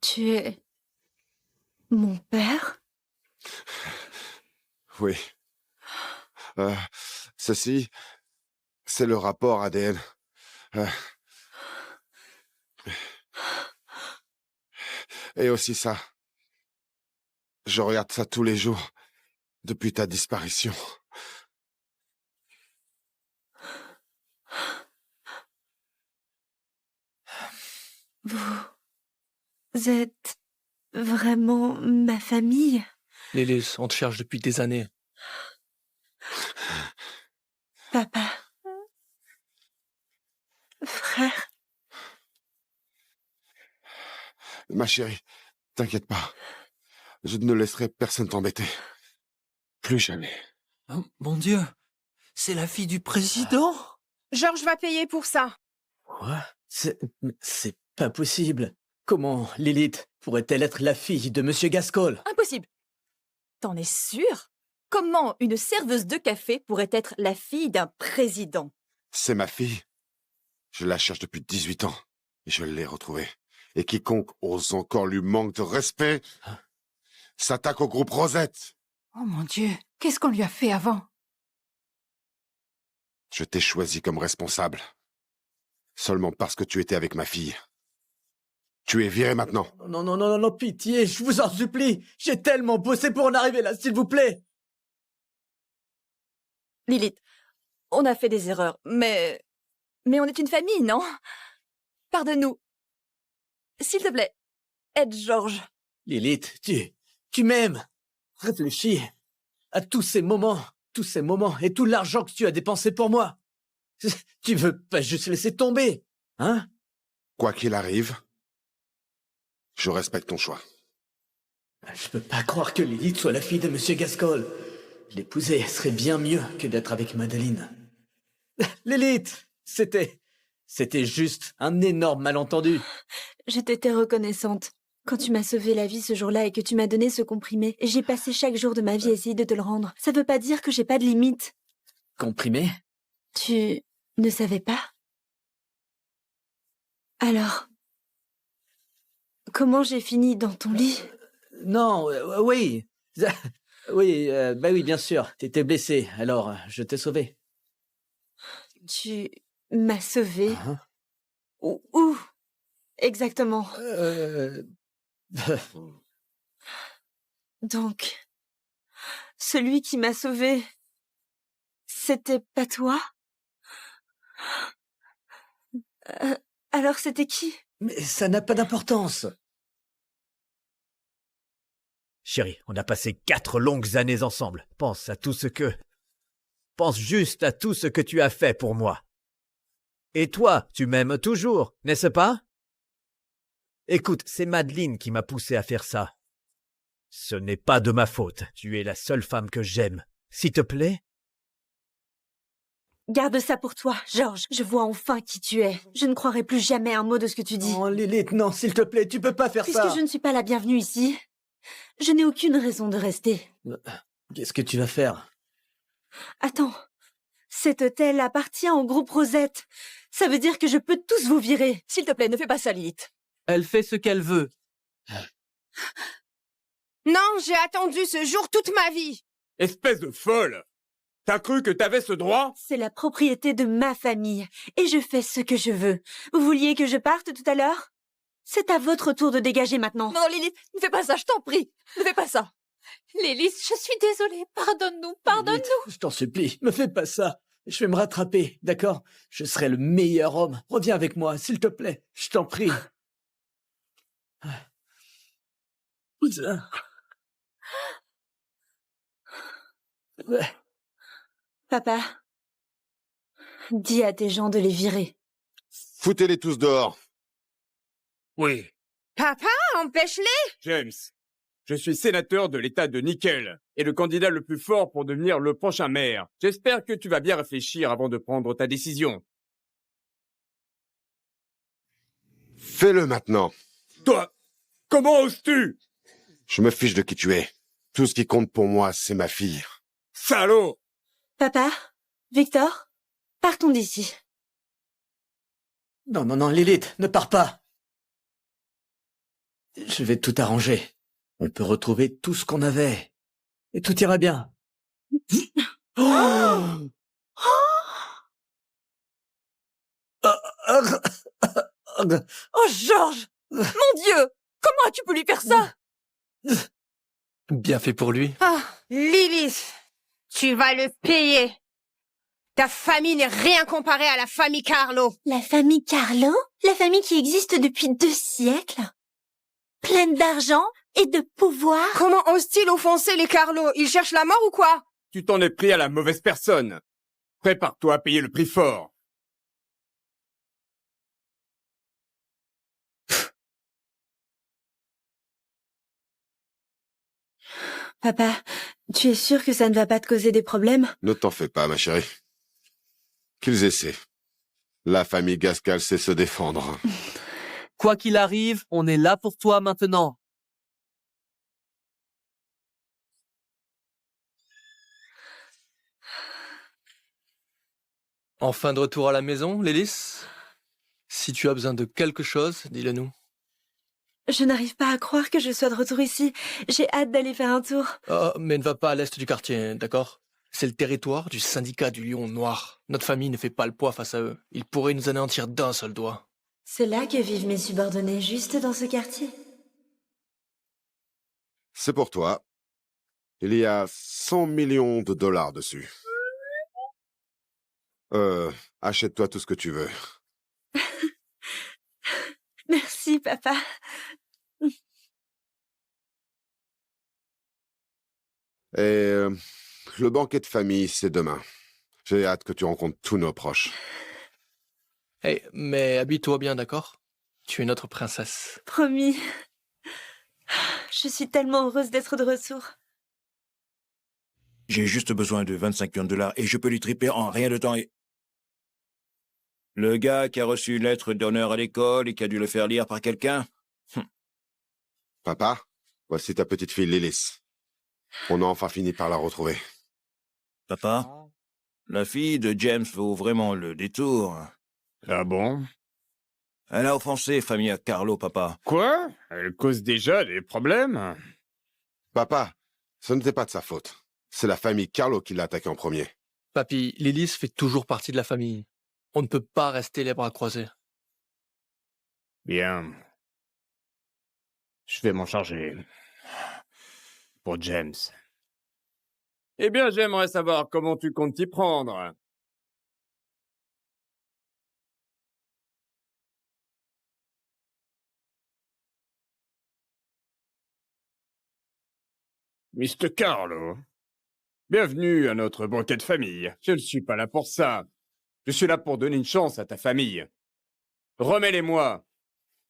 Speaker 2: Tu es mon père?
Speaker 5: Oui. Ceci, c'est le rapport ADN. Et aussi ça. Je regarde ça tous les jours, depuis ta disparition.
Speaker 2: Vous êtes vraiment ma famille?
Speaker 6: Lilith, on te cherche depuis des années.
Speaker 2: Papa. Frère.
Speaker 5: Ma chérie, t'inquiète pas. Je ne laisserai personne t'embêter. Plus jamais.
Speaker 4: Oh, mon Dieu, c'est la fille du président?
Speaker 10: Georges va payer pour ça.
Speaker 11: Quoi? C'est pas possible. Comment Lilith pourrait-elle être la fille de Monsieur Gaskell?
Speaker 9: impossible. T'en es sûr? Comment une serveuse de café pourrait être la fille d'un président?
Speaker 5: C'est ma fille. Je la cherche depuis 18 ans. Et je l'ai retrouvée. Et quiconque ose encore lui manque de respect s'attaque au groupe Rosette.
Speaker 8: Oh mon Dieu, qu'est-ce qu'on lui a fait avant?
Speaker 5: Je t'ai choisi comme responsable. Seulement parce que tu étais avec ma fille. Tu es viré maintenant.
Speaker 11: Non, non, non, non, non, pitié, je vous en supplie. J'ai tellement bossé pour en arriver là, s'il vous plaît.
Speaker 9: Lilith, on a fait des erreurs, mais on est une famille, non? Pardonne-nous. S'il te plaît, aide Georges.
Speaker 11: Lilith, tu m'aimes. Réfléchis à tous ces moments et tout l'argent que tu as dépensé pour moi. Tu veux pas juste laisser tomber, hein?
Speaker 5: Quoi qu'il arrive, je respecte ton choix.
Speaker 11: Je peux pas croire que Lilith soit la fille de Monsieur Gaskell. L'épouser serait bien mieux que d'être avec Madeleine. Lilith, c'était juste un énorme malentendu.
Speaker 2: Je t'étais reconnaissante. Quand tu m'as sauvé la vie ce jour-là et que tu m'as donné ce comprimé, j'ai passé chaque jour de ma vie à essayer de te le rendre. Ça veut pas dire que j'ai pas de limite.
Speaker 11: Comprimé?
Speaker 2: Tu ne savais pas? Alors, comment j'ai fini dans ton lit?
Speaker 11: Non, oui. Oui, bah oui, bien sûr. T'étais blessé, alors je t'ai sauvé.
Speaker 2: Tu m'as sauvé.
Speaker 11: Hein?
Speaker 2: Où exactement? Donc, celui qui m'a sauvé, c'était pas toi? Alors c'était qui?
Speaker 11: Mais ça n'a pas d'importance.
Speaker 12: Chérie, on a passé 4 longues années ensemble. Pense juste à tout ce que tu as fait pour moi. Et toi, tu m'aimes toujours, n'est-ce pas? Écoute, c'est Madeleine qui m'a poussé à faire ça. Ce n'est pas de ma faute. Tu es la seule femme que j'aime. S'il te plaît?
Speaker 2: Garde ça pour toi, George. Je vois enfin qui tu es. Je ne croirai plus jamais un mot de ce que tu dis.
Speaker 11: Oh, Lilith, non, s'il te plaît, tu peux pas faire ça.
Speaker 2: Puisque je ne suis pas la bienvenue ici, je n'ai aucune raison de rester.
Speaker 11: Qu'est-ce que tu vas faire?
Speaker 2: Attends, cet hôtel appartient au groupe Rosette. Ça veut dire que je peux tous vous virer.
Speaker 9: S'il te plaît, ne fais pas ça, Lilith.
Speaker 6: Elle fait ce qu'elle veut.
Speaker 10: Non, j'ai attendu ce jour toute ma vie.
Speaker 3: Espèce de folle! T'as cru que t'avais ce droit?
Speaker 2: C'est la propriété de ma famille, et je fais ce que je veux. Vous vouliez que je parte tout à l'heure? C'est à votre tour de dégager maintenant.
Speaker 9: Non, Lilith, ne fais pas ça, je t'en prie. Ne fais pas ça.
Speaker 8: Lilith, je suis désolée. Pardonne-nous, pardonne-nous.
Speaker 11: Lilith, je t'en supplie, me fais pas ça. Je vais me rattraper, d'accord? Je serai le meilleur homme. Reviens avec moi, s'il te plaît. Je t'en prie.
Speaker 2: Papa, dis à tes gens de les virer.
Speaker 5: Foutez-les tous dehors.
Speaker 3: Oui.
Speaker 10: Papa, empêche-les.
Speaker 3: James, je suis sénateur de l'État de Nickel et le candidat le plus fort pour devenir le prochain maire. J'espère que tu vas bien réfléchir avant de prendre ta décision.
Speaker 5: Fais-le maintenant.
Speaker 3: Toi, comment oses-tu?
Speaker 5: Je me fiche de qui tu es. Tout ce qui compte pour moi, c'est ma fille.
Speaker 3: Salaud!
Speaker 2: Papa, Victor, partons d'ici.
Speaker 11: Non, non, non, Lilith, ne pars pas. Je vais tout arranger. On peut retrouver tout ce qu'on avait. Et tout ira bien. Oh,
Speaker 9: Oh, Georges! Mon Dieu! Comment as-tu pu lui faire ça?
Speaker 6: Bien fait pour lui.
Speaker 10: Ah, Lilith, tu vas le payer. Ta famille n'est rien comparée à la famille Carlo.
Speaker 2: La famille Carlo? La famille qui existe depuis 2 siècles? Pleine d'argent et de pouvoir?
Speaker 10: Comment ose-t-il offenser les Carlo? Ils cherchent la mort ou quoi?
Speaker 3: Tu t'en es pris à la mauvaise personne. Prépare-toi à payer le prix fort.
Speaker 2: Papa, tu es sûr que ça ne va pas te causer des problèmes?
Speaker 5: Ne t'en fais pas, ma chérie. Qu'ils essaient. La famille Gascal sait se défendre.
Speaker 6: Quoi qu'il arrive, on est là pour toi maintenant. Enfin de retour à la maison, Lilith? Si tu as besoin de quelque chose, dis-le nous.
Speaker 2: Je n'arrive pas à croire que je sois de retour ici. J'ai hâte d'aller faire un tour.
Speaker 6: Oh, mais ne va pas à l'est du quartier, d'accord? C'est le territoire du syndicat du Lion Noir. Notre famille ne fait pas le poids face à eux. Ils pourraient nous anéantir d'un seul doigt.
Speaker 2: C'est là que vivent mes subordonnés, juste dans ce quartier.
Speaker 5: C'est pour toi. Il y a 100 millions de dollars dessus. Achète-toi tout ce que tu veux.
Speaker 2: Merci, papa.
Speaker 5: Et le banquet de famille, c'est demain. J'ai hâte que tu rencontres tous nos proches.
Speaker 6: Hey, mais habille-toi bien, d'accord? Tu es notre princesse.
Speaker 2: Promis. Je suis tellement heureuse d'être de retour.
Speaker 1: J'ai juste besoin de 25 millions de dollars et je peux lui triper en rien de temps. Le gars qui a reçu une lettre d'honneur à l'école et qui a dû le faire lire par quelqu'un?
Speaker 5: Papa, voici ta petite fille Lilith. On a enfin fini par la retrouver.
Speaker 1: Papa, la fille de James vaut vraiment le détour.
Speaker 3: Ah bon?
Speaker 1: Elle a offensé famille Carlo, papa.
Speaker 3: Quoi? Elle cause déjà des problèmes?
Speaker 5: Papa, ce n'était pas de sa faute. C'est la famille Carlo qui l'a attaqué en premier.
Speaker 6: Papy, Lilith fait toujours partie de la famille. On ne peut pas rester les bras croisés.
Speaker 3: Bien. Je vais m'en charger. Pour James. Eh bien, j'aimerais savoir comment tu comptes t'y prendre. Mr. Carlo, bienvenue à notre banquet de famille. Je ne suis pas là pour ça. Je suis là pour donner une chance à ta famille. Remets-les-moi.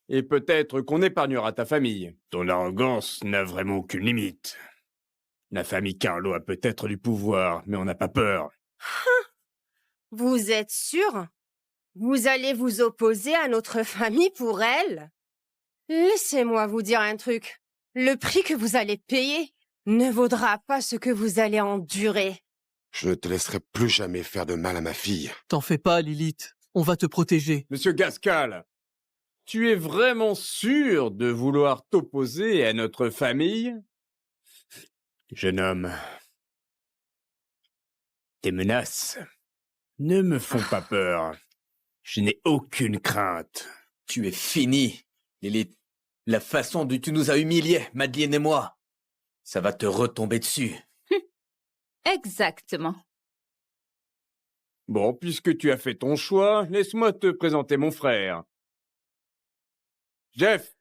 Speaker 3: Et peut-être qu'on épargnera ta famille. Ton arrogance n'a vraiment aucune limite. La famille Carlo a peut-être du pouvoir, mais on n'a pas peur.
Speaker 10: Vous êtes sûr? Vous allez vous opposer à notre famille pour elle? Laissez-moi vous dire un truc. Le prix que vous allez payer ne vaudra pas ce que vous allez endurer.
Speaker 5: Je ne te laisserai plus jamais faire de mal à ma fille.
Speaker 6: T'en fais pas, Lilith. On va te protéger.
Speaker 3: Monsieur Gascal, tu es vraiment sûr de vouloir t'opposer à notre famille? Jeune homme, tes menaces ne me font pas peur. Je n'ai aucune crainte.
Speaker 11: Tu es fini, Lilith. La façon dont tu nous as humiliés, Madeleine et moi, ça va te retomber dessus.
Speaker 8: Exactement.
Speaker 3: Bon, puisque tu as fait ton choix, laisse-moi te présenter mon frère. Jeff!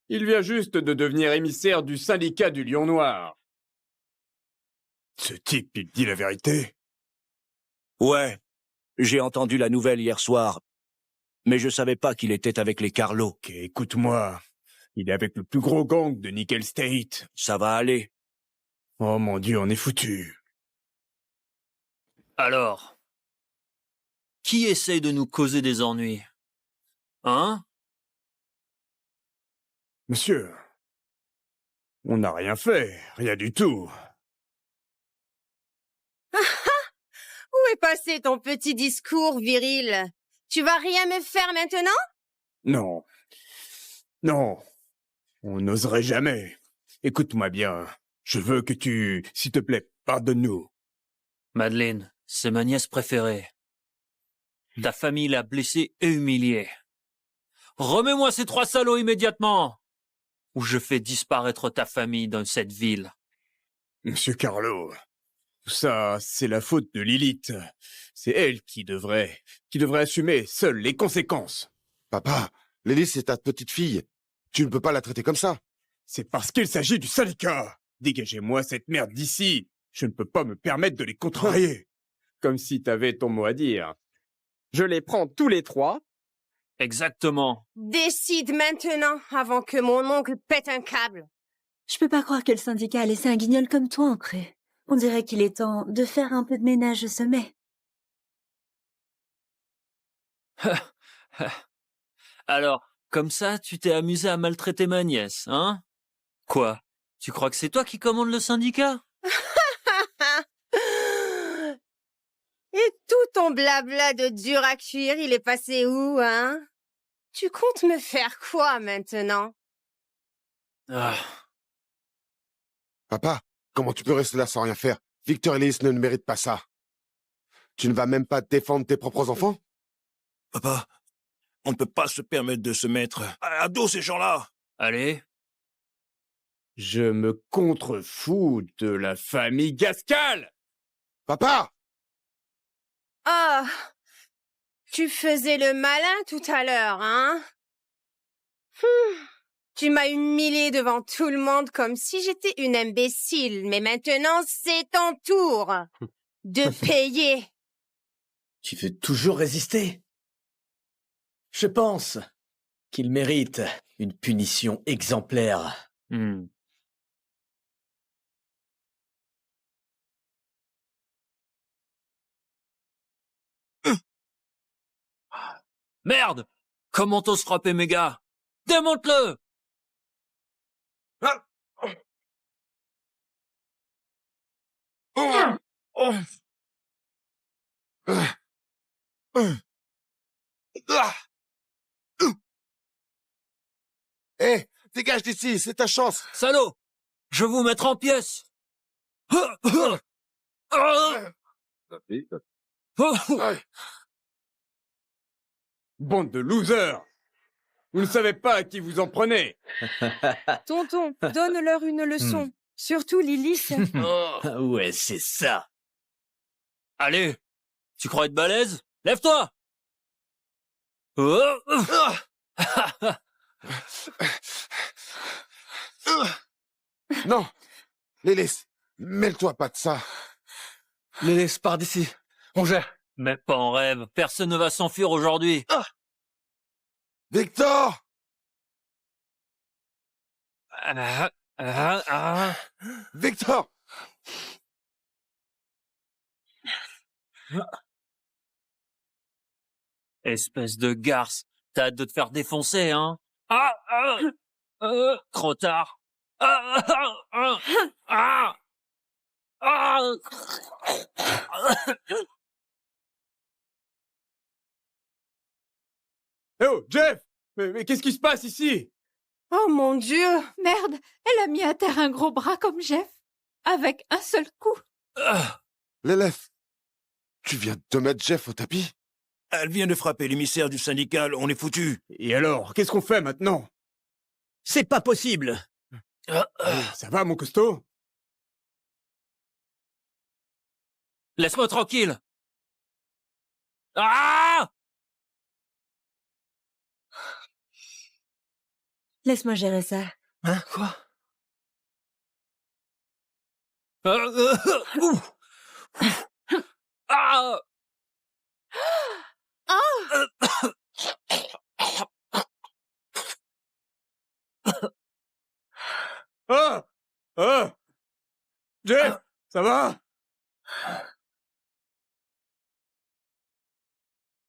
Speaker 3: Il vient juste de devenir émissaire du syndicat du Lion Noir. Ce type, il dit la vérité?
Speaker 1: Ouais, j'ai entendu la nouvelle hier soir, mais je savais pas qu'il était avec les Carlo.
Speaker 3: Ok, écoute-moi. Il est avec le plus gros gang de Nickel State.
Speaker 1: Ça va aller.
Speaker 3: Oh mon Dieu, on est foutus.
Speaker 4: Alors, qui essaye de nous causer des ennuis? Hein?
Speaker 3: Monsieur, on n'a rien fait, rien du tout.
Speaker 10: Où est passé ton petit discours viril? Tu vas rien me faire maintenant?
Speaker 3: Non. Non. On n'oserait jamais. Écoute-moi bien. Je veux que tu... S'il te plaît, pardonne-nous.
Speaker 4: Madeleine, c'est ma nièce préférée. Ta famille l'a blessée et humiliée. Remets-moi ces 3 salauds immédiatement, ou je fais disparaître ta famille dans cette ville.
Speaker 3: Monsieur Carlo, tout ça, c'est la faute de Lilith. C'est elle qui devrait assumer seule les conséquences.
Speaker 5: Papa, Lily, c'est ta petite fille. Tu ne peux pas la traiter comme ça.
Speaker 3: C'est parce qu'il s'agit du syndicat. Dégagez-moi cette merde d'ici. Je ne peux pas me permettre de les contrarier. Comme si t'avais ton mot à dire. Je les prends tous les 3.
Speaker 4: Exactement.
Speaker 10: Décide maintenant avant que mon oncle pète un câble.
Speaker 2: Je peux pas croire que le syndicat a laissé un guignol comme toi ancré. On dirait qu'il est temps de faire un peu de ménage au sommet.
Speaker 4: Alors, comme ça, tu t'es amusé à maltraiter ma nièce, hein? Quoi? Tu crois que c'est toi qui commandes le syndicat?
Speaker 10: Et tout ton blabla de dur à cuire, il est passé où, hein? Tu comptes me faire quoi maintenant?
Speaker 4: Ah.
Speaker 5: Papa, comment tu peux rester là sans rien faire? Victor et Lily ne méritent pas ça. Tu ne vas même pas défendre tes propres enfants?
Speaker 1: Papa, on ne peut pas se permettre de se mettre à dos ces gens-là.
Speaker 4: Allez.
Speaker 3: Je me contrefous de la famille Gascal.
Speaker 5: Papa!
Speaker 10: Ah! Tu faisais le malin tout à l'heure, hein? Tu m'as humilié devant tout le monde comme si j'étais une imbécile, mais maintenant c'est ton tour de payer.
Speaker 11: Tu veux toujours résister? Je pense qu'il mérite une punition exemplaire.
Speaker 4: Merde! Comment t'oses frapper mes gars? Démonte-le!
Speaker 5: Hé, dégage d'ici, c'est ta chance.
Speaker 4: Salaud! Je vais vous mettre en pièces!
Speaker 3: Bande de losers! Vous ne savez pas à qui vous en prenez.
Speaker 10: Tonton, donne-leur une leçon. Surtout Lilith.
Speaker 12: Ouais, c'est ça.
Speaker 4: Allez! Tu crois être balèze? Lève-toi!
Speaker 5: Non, Lilith, mêle-toi pas de ça.
Speaker 6: Les laisse par d'ici. On gère.
Speaker 4: Mais pas en rêve. Personne ne va s'enfuir aujourd'hui.
Speaker 5: Victor! Victor!
Speaker 4: Espèce de garce. T'as hâte de te faire défoncer, hein? Crotard.
Speaker 3: Oh, Jeff! Mais qu'est-ce qui se passe ici?
Speaker 10: Oh mon Dieu!
Speaker 8: Merde, elle a mis à terre un gros bras comme Jeff. Avec un seul coup.
Speaker 5: Lilith, tu viens de mettre Jeff au tapis?
Speaker 1: Elle vient de frapper l'émissaire du syndicat, on est foutu.
Speaker 3: Et alors, qu'est-ce qu'on fait maintenant?
Speaker 12: C'est pas possible.
Speaker 3: Ça va, mon costaud?
Speaker 4: Laisse-moi tranquille. Ah!
Speaker 2: Laisse-moi gérer ça.
Speaker 6: Hein? Quoi?
Speaker 4: Ah!
Speaker 3: Ah! Ah! Jeff! Ça va?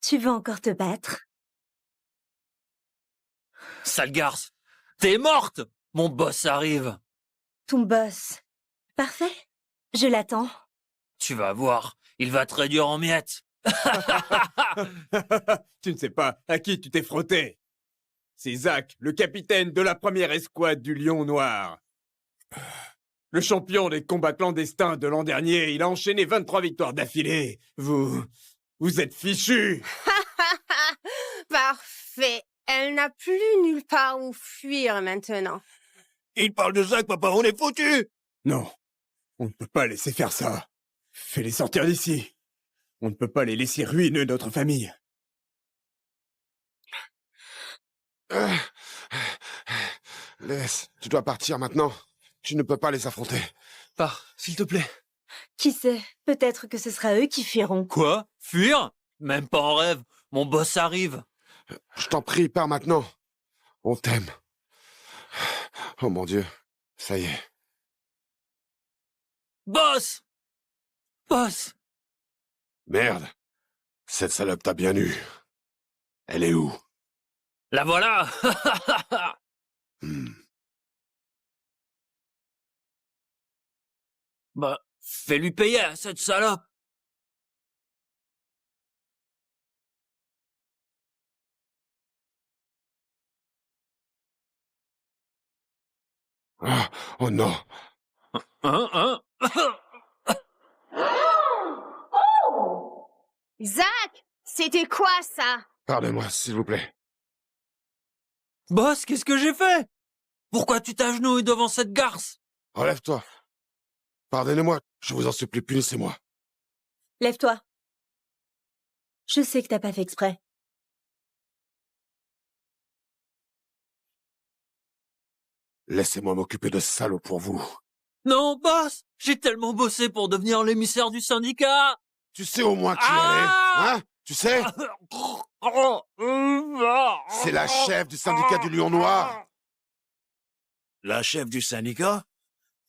Speaker 2: Tu veux encore te battre?
Speaker 4: Sale garce. T'es morte! Mon boss arrive.
Speaker 2: Ton boss. Parfait. Je l'attends.
Speaker 4: Tu vas voir. Il va te réduire en miettes.
Speaker 3: Tu ne sais pas à qui tu t'es frotté. C'est Zach, le capitaine de la première escouade du Lion Noir. Le champion des combats clandestins de l'an dernier, il a enchaîné 23 victoires d'affilée. Vous êtes fichus.
Speaker 10: Parfait. Elle n'a plus nulle part où fuir maintenant.
Speaker 1: Il parle de Zach, papa, on est foutu.
Speaker 3: Non, on ne peut pas laisser faire ça. Fais-les sortir d'ici. On ne peut pas les laisser ruiner notre famille.
Speaker 5: Laisse, tu dois partir maintenant. Tu ne peux pas les affronter.
Speaker 6: Pars, s'il te plaît.
Speaker 2: Qui sait? Peut-être que ce sera eux qui fuiront.
Speaker 4: Quoi? Fuir? Même pas en rêve. Mon boss arrive.
Speaker 5: Je t'en prie, pars maintenant. On t'aime. Oh mon Dieu, ça y est.
Speaker 4: Boss! Boss!
Speaker 5: Merde, cette salope t'a bien eu. Elle est où?
Speaker 4: La voilà! Bah, fais-lui payer à cette salope!
Speaker 5: Oh non.
Speaker 10: Zach, c'était quoi ça?
Speaker 5: Pardonne-moi, s'il vous plaît.
Speaker 4: Boss, qu'est-ce que j'ai fait? Pourquoi tu t'agenouilles devant cette garce?
Speaker 5: Relève-toi. Pardonnez-moi, je vous en supplie, punissez-moi.
Speaker 2: Lève-toi. Je sais que t'as pas fait exprès.
Speaker 5: Laissez-moi m'occuper de ce salaud pour vous.
Speaker 4: Non, boss! J'ai tellement bossé pour devenir l'émissaire du syndicat!
Speaker 5: Tu sais au moins qui elle est, hein? Tu sais? C'est la chef du syndicat du Lion Noir.
Speaker 1: La chef du syndicat?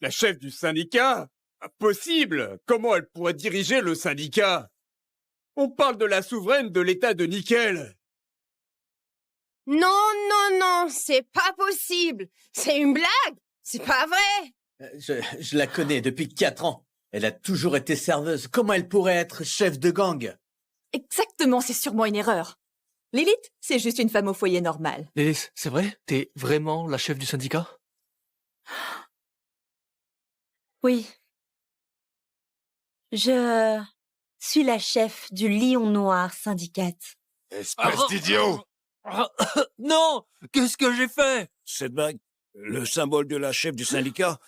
Speaker 3: La chef du syndicat? Impossible! Comment elle pourrait diriger le syndicat? On parle de la souveraine de l'État de Nickel.
Speaker 10: Non, non, non, c'est pas possible. C'est une blague. C'est pas vrai.
Speaker 11: Je la connais depuis 4 ans. Elle a toujours été serveuse. Comment elle pourrait être chef de gang?
Speaker 9: Exactement, c'est sûrement une erreur. Lilith, c'est juste une femme au foyer normale.
Speaker 6: Lilith, c'est vrai? T'es vraiment la chef du syndicat?
Speaker 2: Oui. Je suis la chef du Lion Noir Syndicate.
Speaker 5: Espèce d'idiot!
Speaker 4: Non! Qu'est-ce que j'ai fait?
Speaker 1: Cette bague, le symbole de la chef du syndicat.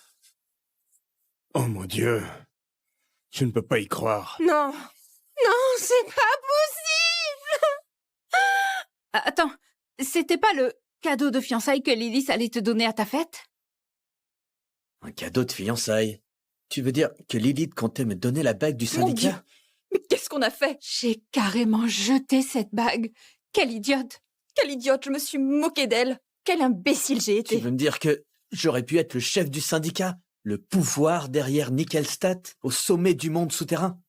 Speaker 3: Oh mon Dieu. Je ne peux pas y croire.
Speaker 10: Non, non, c'est pas possible.
Speaker 8: Attends, c'était pas le cadeau de fiançailles que Lilith allait te donner à ta fête?
Speaker 11: Un cadeau de fiançailles. Tu veux dire que Lilith comptait me donner la bague du
Speaker 9: Mon Dieu.
Speaker 11: syndicat?
Speaker 9: Mais qu'est-ce qu'on a fait?
Speaker 8: J'ai carrément jeté cette bague. Quelle idiote!
Speaker 9: Quelle idiote, je me suis moquée d'elle. Quel imbécile j'ai
Speaker 11: Tu
Speaker 9: été.
Speaker 11: veux me dire que j'aurais pu être le chef du syndicat? Le pouvoir derrière Nickelstadt, au sommet du monde souterrain?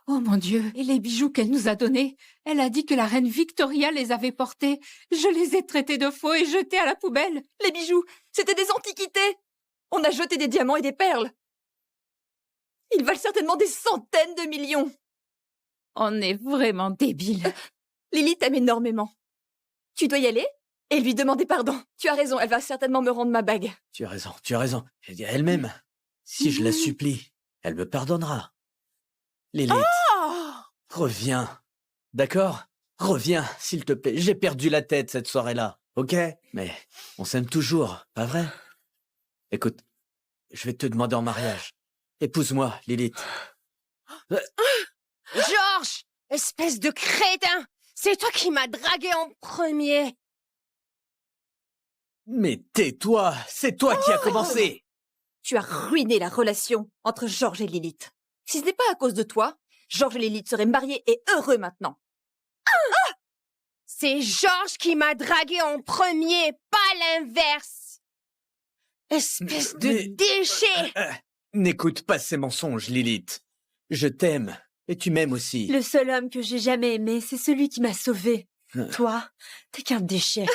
Speaker 8: Oh mon Dieu, et les bijoux qu'elle nous a donnés? Elle a dit que la reine Victoria les avait portés. Je les ai traités de faux et jetés à la poubelle.
Speaker 9: Les bijoux, c'était des antiquités. On a jeté des diamants et des perles. Ils valent certainement des centaines de millions.
Speaker 8: On est vraiment débiles.
Speaker 9: Lily t'aime énormément. Tu dois y aller et lui demander pardon. Tu as raison, elle va certainement me rendre ma bague.
Speaker 11: Tu as raison, tu as raison. Elle dit elle-même. Si je la supplie, elle me pardonnera. Lilith,
Speaker 9: Oh
Speaker 11: reviens. D'accord? Reviens, s'il te plaît. J'ai perdu la tête cette soirée-là, ok? Mais on s'aime toujours, pas vrai? Écoute, je vais te demander en mariage. Épouse-moi, Lilith.
Speaker 10: Georges, espèce de crétin! C'est toi qui m'as dragué en premier.
Speaker 11: Mais tais-toi, c'est toi qui as commencé.
Speaker 9: Tu as ruiné la relation entre Georges et Lilith. Si ce n'est pas à cause de toi, Georges et Lilith seraient mariés et heureux maintenant.
Speaker 10: C'est Georges qui m'a dragué en premier, pas l'inverse. Espèce de
Speaker 11: Mais-
Speaker 10: déchet!
Speaker 11: N'écoute pas ces mensonges, Lilith. Je t'aime, et tu m'aimes aussi.
Speaker 2: Le seul homme que j'ai jamais aimé, c'est celui qui m'a sauvée. Toi, t'es qu'un déchet.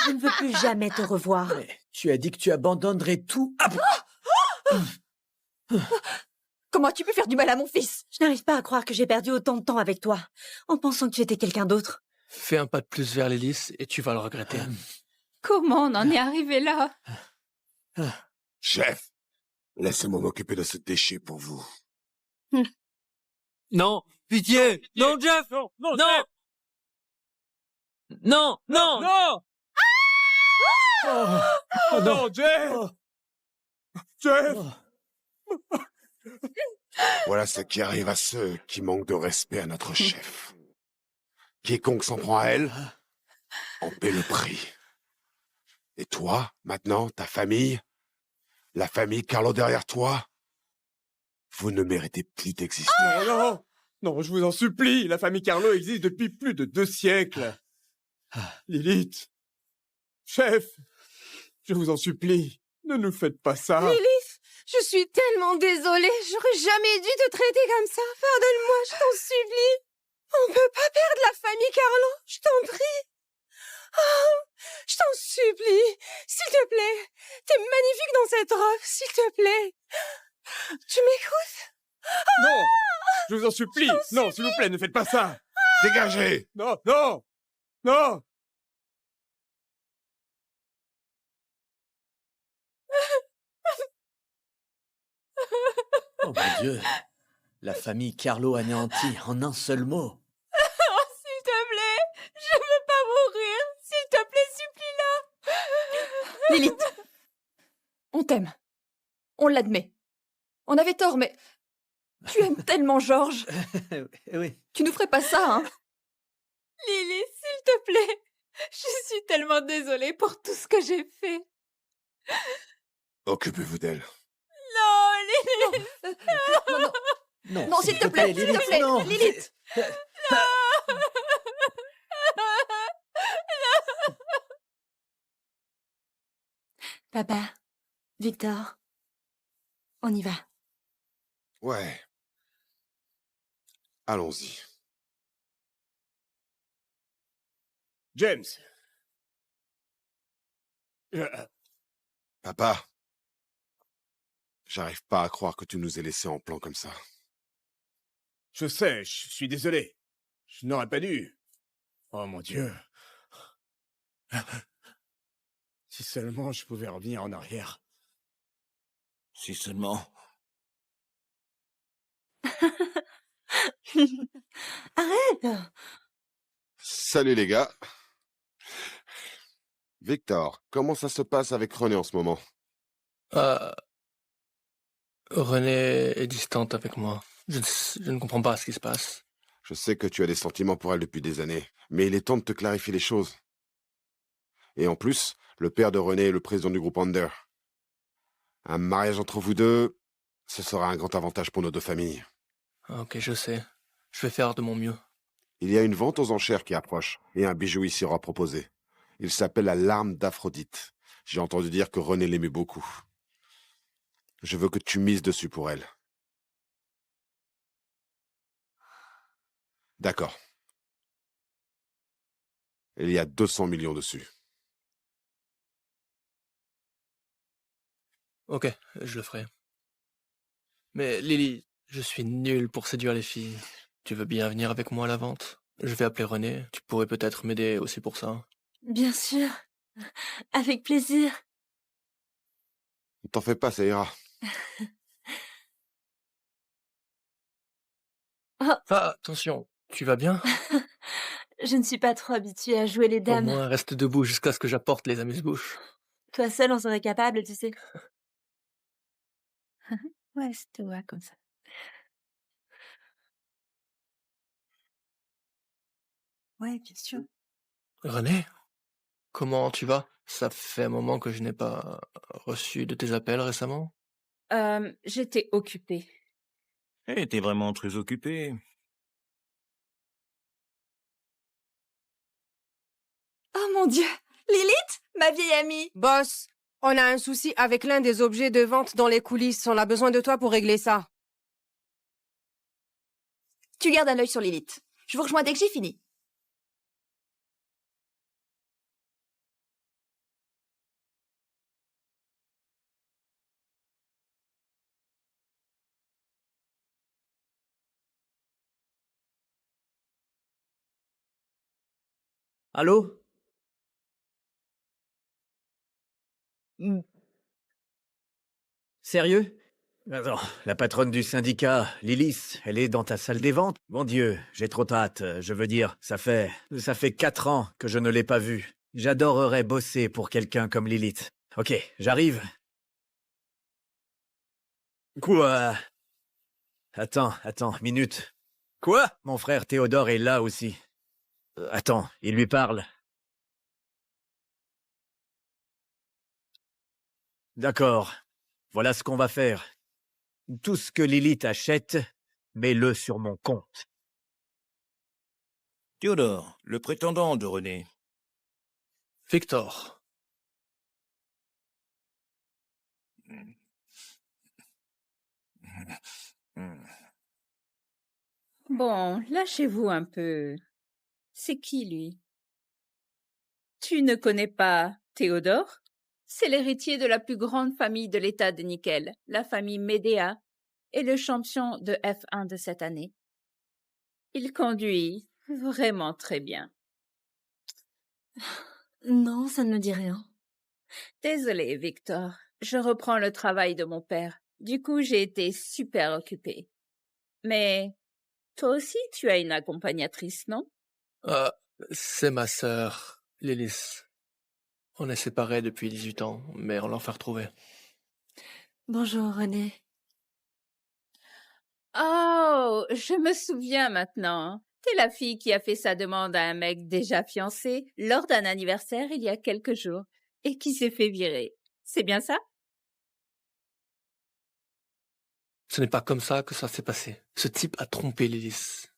Speaker 2: Je ne veux plus jamais te revoir.
Speaker 11: Mais tu as dit que tu abandonnerais tout.
Speaker 9: Comment as-tu pu faire du mal à mon fils?
Speaker 2: Je n'arrive pas à croire que j'ai perdu autant de temps avec toi, en pensant que tu étais quelqu'un d'autre.
Speaker 6: Fais un pas de plus vers Lilith et tu vas le regretter.
Speaker 8: Comment on en est arrivé là?
Speaker 5: Chef, laissez-moi m'occuper de ce déchet pour vous.
Speaker 4: Non, pitié! Non, Jeff!
Speaker 3: Non,
Speaker 4: Non! Non! Non!
Speaker 3: Non! Oh non, Jeff!
Speaker 11: Oh.
Speaker 3: Jeff!
Speaker 5: Voilà ce qui arrive à ceux qui manquent de respect à notre chef. Quiconque s'en prend à elle en paie le prix. Et toi, maintenant, ta famille, la famille Carlo derrière toi, vous ne méritez plus d'exister.
Speaker 3: Non, non! Non, je vous en supplie, la famille Carlo existe depuis plus de 2 siècles. Lilith, chef, je vous en supplie, ne nous faites pas ça.
Speaker 10: Lilith, je suis tellement désolée. J'aurais jamais dû te traiter comme ça. Pardonne-moi, je t'en supplie. On peut pas perdre la famille Carlo, je t'en prie. Oh, je t'en supplie. S'il te plaît, t'es magnifique dans cette robe, s'il te plaît. Tu m'écoutes?
Speaker 3: Non, je vous en supplie. Non, s'il vous plaît, ne faites pas ça.
Speaker 5: Dégagez!
Speaker 3: Non, non, non.
Speaker 11: Oh mon Dieu. La famille Carlo anéantie en un seul mot.
Speaker 8: Oh, s'il te plaît! Je veux pas mourir! S'il te plaît, supplie-la!
Speaker 9: Lilith, on t'aime. On l'admet. On avait tort, mais tu aimes tellement Georges.
Speaker 11: Oui.
Speaker 9: Tu nous ferais pas ça, hein?
Speaker 8: Lily, s'il te plaît! Je suis tellement désolée pour tout ce que j'ai fait.
Speaker 5: Occupez-vous d'elle.
Speaker 8: Non, Lily!
Speaker 9: Non, non.
Speaker 11: Non,
Speaker 9: Non, s'il te plaît, s'il te plaît,
Speaker 11: non.
Speaker 9: Lilith.
Speaker 2: Papa, Victor, on y va.
Speaker 5: Ouais. Allons-y.
Speaker 3: James.
Speaker 5: Papa, J'arrive pas à croire que tu nous aies laissés en plan comme ça.
Speaker 3: Je sais, je suis désolé. Je n'aurais pas dû. Oh mon Dieu. Si seulement je pouvais revenir en arrière.
Speaker 1: Si seulement.
Speaker 2: Arrête!
Speaker 5: Salut les gars. Victor, comment ça se passe avec René en ce moment?
Speaker 6: Euh, Renée est distante avec moi. Je ne comprends pas ce qui se passe.
Speaker 5: Je sais que tu as des sentiments pour elle depuis des années, mais il est temps de te clarifier les choses. Et en plus, le père de René est le président du groupe Under. Un mariage entre vous deux, ce sera un grand avantage pour nos deux familles.
Speaker 6: Ok, je sais. Je vais faire de mon mieux.
Speaker 5: Il y a une vente aux enchères qui approche, et un bijou y sera proposé. Il s'appelle la larme d'Aphrodite. J'ai entendu dire que René l'aimait beaucoup. Je veux que tu mises dessus pour elle. D'accord. Il y a 200 millions dessus.
Speaker 6: Ok, je le ferai. Mais Lily, je suis nul pour séduire les filles. Tu veux bien venir avec moi à la vente? Je vais appeler René. Tu pourrais peut-être m'aider aussi pour ça.
Speaker 2: Bien sûr. Avec plaisir.
Speaker 5: Ne t'en fais pas, ça ira.
Speaker 2: Oh,
Speaker 6: Ah, attention, tu vas bien?
Speaker 2: je ne suis pas trop habituée à jouer les
Speaker 6: Au
Speaker 2: dames.
Speaker 6: moins, reste debout jusqu'à ce que j'apporte les amuse-bouches.
Speaker 2: Toi seul en serais capable, tu sais.
Speaker 8: Ouais, toi, comme ça. Ouais, bien sûr.
Speaker 6: René, comment tu vas? Ça fait un moment que je n'ai pas reçu de tes appels récemment.
Speaker 8: J'étais occupée.
Speaker 1: Eh, t'es vraiment très occupé.
Speaker 9: Oh mon Dieu! Lilith, ma vieille amie!
Speaker 10: Boss, on a un souci avec l'un des objets de vente dans les coulisses. On a besoin de toi pour régler ça.
Speaker 9: Tu gardes un œil sur Lilith. Je vous rejoins dès que j'ai fini.
Speaker 12: Allô? Hmm. Sérieux? Attends, la patronne du syndicat, Lilith, elle est dans ta salle des ventes? Mon Dieu, j'ai trop hâte. Je veux dire, ça fait 4 ans que je ne l'ai pas vue. J'adorerais bosser pour quelqu'un comme Lilith. Ok, j'arrive. Quoi? Attends, minute. Quoi? Mon frère Théodore est là aussi. Attends, il lui parle. D'accord. Voilà ce qu'on va faire. Tout ce que Lilith achète, mets-le sur mon compte.
Speaker 1: Théodore, le prétendant de René.
Speaker 6: Victor.
Speaker 8: Bon, lâchez-vous un peu. C'est qui, lui? Tu ne connais pas Théodore? C'est l'héritier de la plus grande famille de l'État de Nickel, la famille Médéa, et le champion de F1 de cette année. Il conduit vraiment très bien.
Speaker 2: Non, ça ne me dit rien.
Speaker 8: Désolé, Victor. Je reprends le travail de mon père. Du coup, j'ai été super occupée. Mais toi aussi, tu as une accompagnatrice, non?
Speaker 6: Euh, c'est ma sœur, Lilith. On est séparés depuis 18 ans, mais on l'a enfin retrouvée.
Speaker 2: Bonjour, René.
Speaker 8: Oh, je me souviens maintenant. T'es la fille qui a fait sa demande à un mec déjà fiancé lors d'un anniversaire il y a quelques jours et qui s'est fait virer. C'est bien ça?
Speaker 6: Ce n'est pas comme ça que ça s'est passé. Ce type a trompé Lilith.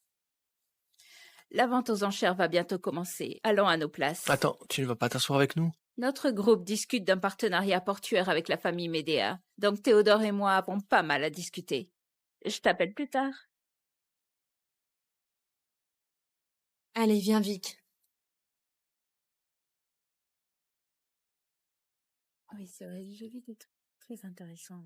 Speaker 8: La vente aux enchères va bientôt commencer. Allons à nos places.
Speaker 6: Attends, tu ne vas pas t'asseoir avec nous?
Speaker 8: Notre groupe discute d'un partenariat portuaire avec la famille Médéa. Donc Théodore et moi avons pas mal à discuter. Je t'appelle plus tard.
Speaker 2: Allez, viens, Vic.
Speaker 8: Oui, c'est vrai, j'ai vu des trucs très intéressants.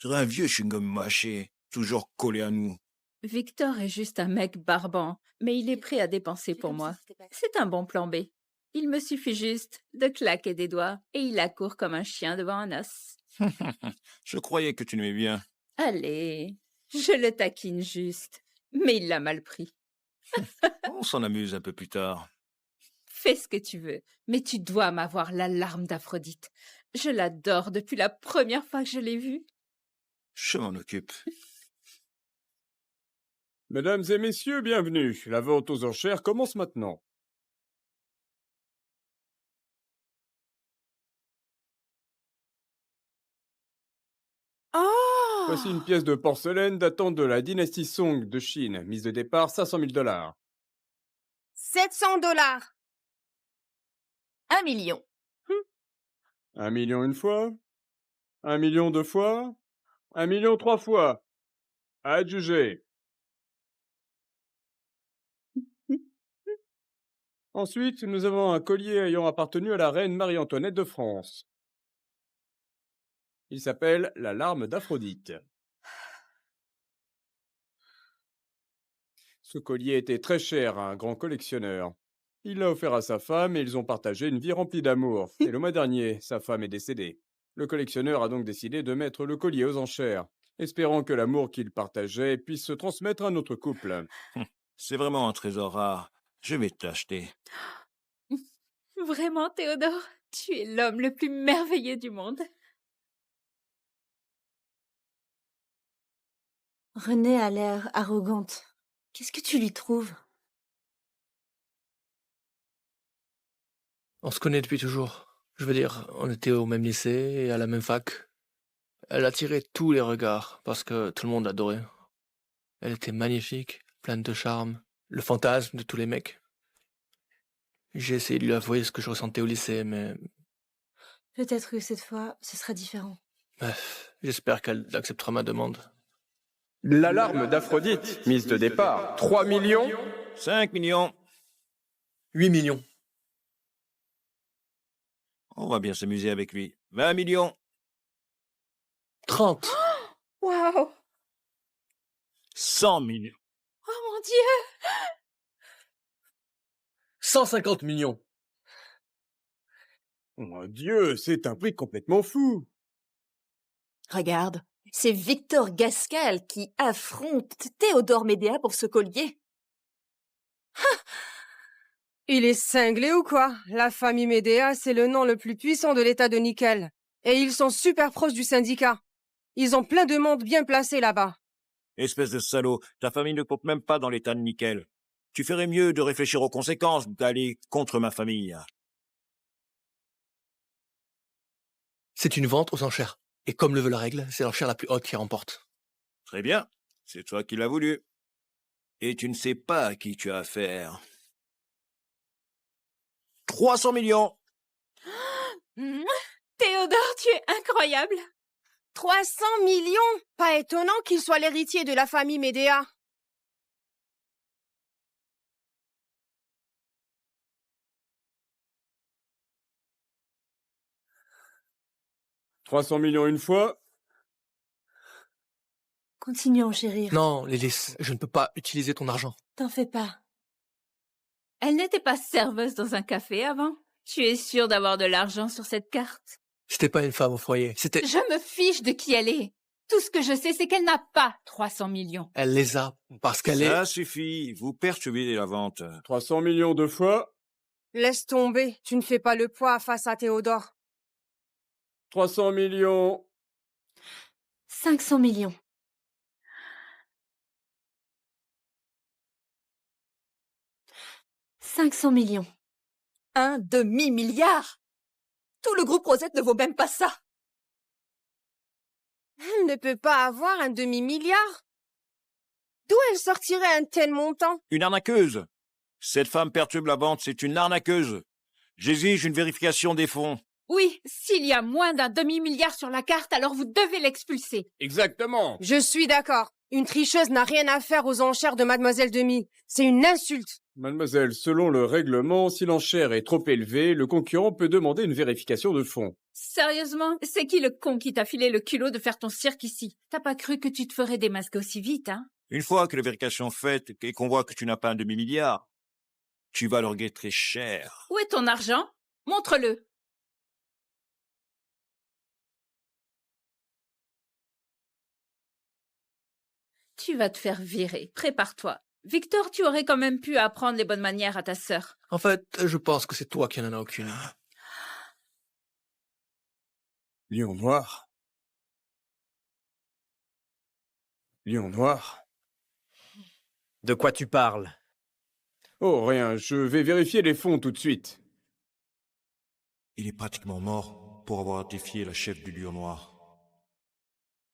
Speaker 1: C'est un vieux chewing-gum mâché, toujours collé à nous.
Speaker 8: Victor est juste un mec barbant, mais il est prêt à dépenser pour moi. C'est un bon plan B. Il me suffit juste de claquer des doigts et il accourt comme un chien devant un os.
Speaker 1: Je croyais que tu l'aimais bien.
Speaker 8: Allez, je le taquine juste, mais il l'a mal pris.
Speaker 1: On s'en amuse un peu plus tard.
Speaker 8: Fais ce que tu veux, mais tu dois m'avoir l'alarme d'Aphrodite. Je l'adore depuis la première fois que je l'ai vue.
Speaker 1: Je m'en occupe.
Speaker 3: Mesdames et messieurs, bienvenue. La vente aux enchères commence maintenant.
Speaker 10: Oh
Speaker 3: Voici une pièce de porcelaine datant de la dynastie Song de Chine. Mise de départ, 500 000 $.
Speaker 10: 700 $.
Speaker 9: 1 million.
Speaker 3: 1 million une fois. 1 million deux fois. 1 million trois fois. À adjuger. Ensuite, nous avons un collier ayant appartenu à la reine Marie-Antoinette de France. Il s'appelle la larme d'Aphrodite. Ce collier était très cher à un grand collectionneur. Il l'a offert à sa femme et ils ont partagé une vie remplie d'amour. Et le mois dernier, sa femme est décédée. Le collectionneur a donc décidé de mettre le collier aux enchères, espérant que l'amour qu'il partageait puisse se transmettre à notre couple.
Speaker 1: C'est vraiment un trésor rare. Je vais t'acheter.
Speaker 8: Vraiment, Théodore, tu es l'homme le plus merveilleux du monde.
Speaker 2: Renée a l'air arrogante. Qu'est-ce que tu lui trouves?
Speaker 6: On se connaît depuis toujours. Je veux dire, on était au même lycée et à la même fac. Elle attirait tous les regards parce que tout le monde l'adorait. Elle était magnifique, pleine de charme, le fantasme de tous les mecs. J'ai essayé de lui avouer ce que je ressentais au lycée, mais
Speaker 2: Peut-être que cette fois, ce sera différent.
Speaker 6: bref, j'espère qu'elle acceptera ma demande.
Speaker 3: L'alarme d'Aphrodite, mise de départ, 3 millions.
Speaker 1: 5 millions.
Speaker 6: 8 millions.
Speaker 1: On va bien s'amuser avec lui. 20 millions.
Speaker 6: 30.
Speaker 8: Waouh!
Speaker 1: 100 millions.
Speaker 8: Oh mon Dieu!
Speaker 6: 150 millions.
Speaker 3: Mon Dieu, c'est un prix complètement fou.
Speaker 9: Regarde, c'est Victor Gascal qui affronte Théodore Médéa pour ce collier.
Speaker 10: Il est cinglé ou quoi? La famille Médéa, c'est le nom le plus puissant de l'état de Nickel. Et ils sont super proches du syndicat. Ils ont plein de monde bien placé là-bas.
Speaker 1: Espèce de salaud, ta famille ne compte même pas dans l'état de nickel. Tu ferais mieux de réfléchir aux conséquences d'aller contre ma famille.
Speaker 6: C'est une vente aux enchères. Et comme le veut la règle, c'est l'enchère la plus haute qui remporte.
Speaker 1: Très bien, c'est toi qui l'as voulu. Et tu ne sais pas à qui tu as affaire. 300 millions.
Speaker 8: Théodore, tu es incroyable!
Speaker 10: 300 millions! Pas étonnant qu'il soit l'héritier de la famille Médéa.
Speaker 3: « 300 millions une fois.
Speaker 2: Continue à enchérir.
Speaker 6: Non, Lilith, je ne peux pas utiliser ton argent.
Speaker 2: T'en fais pas.
Speaker 8: Elle n'était pas serveuse dans un café avant? Tu es sûr d'avoir de l'argent sur cette carte?
Speaker 6: C'était pas une femme au foyer, c'était...
Speaker 8: Je me fiche de qui elle est. Tout ce que je sais, c'est qu'elle n'a pas 300 millions.
Speaker 6: Elle les a, parce qu'elle est...
Speaker 1: Ça suffit, vous perturbez la vente.
Speaker 3: 300 millions deux fois.
Speaker 10: Laisse tomber, tu ne fais pas le poids face à Théodore.
Speaker 3: 300 millions.
Speaker 2: 500 millions. 500 millions.
Speaker 9: Un demi-milliard! Tout le groupe Rosette ne vaut même pas ça!
Speaker 10: Elle ne peut pas avoir un demi-milliard. D'où elle sortirait un tel montant?
Speaker 1: Une arnaqueuse. Cette femme perturbe la vente, c'est une arnaqueuse. J'exige une vérification des fonds.
Speaker 8: Oui, s'il y a moins d'un demi-milliard sur la carte, alors vous devez l'expulser.
Speaker 3: Exactement.
Speaker 10: Je suis d'accord. Une tricheuse n'a rien à faire aux enchères de Mademoiselle Demi. C'est une insulte.
Speaker 3: Mademoiselle, selon le règlement, si l'enchère est trop élevée, le concurrent peut demander une vérification de fonds.
Speaker 8: Sérieusement, c'est qui le con qui t'a filé le culot de faire ton cirque ici? T'as pas cru que tu te ferais démasquer aussi vite, hein?
Speaker 1: Une fois que la vérification est faite et qu'on voit que tu n'as pas un demi-milliard, tu vas le regretter cher.
Speaker 8: Où est ton argent? Montre-le. Tu vas te faire virer. Prépare-toi. Victor, tu aurais quand même pu apprendre les bonnes manières à ta sœur.
Speaker 6: En fait, je pense que c'est toi qui n'en as aucune.
Speaker 3: Lion noir. Lion noir.
Speaker 12: De quoi tu parles?
Speaker 3: Oh, rien, je vais vérifier les fonds tout de suite.
Speaker 1: Il est pratiquement mort pour avoir défié la chef du Lion Noir.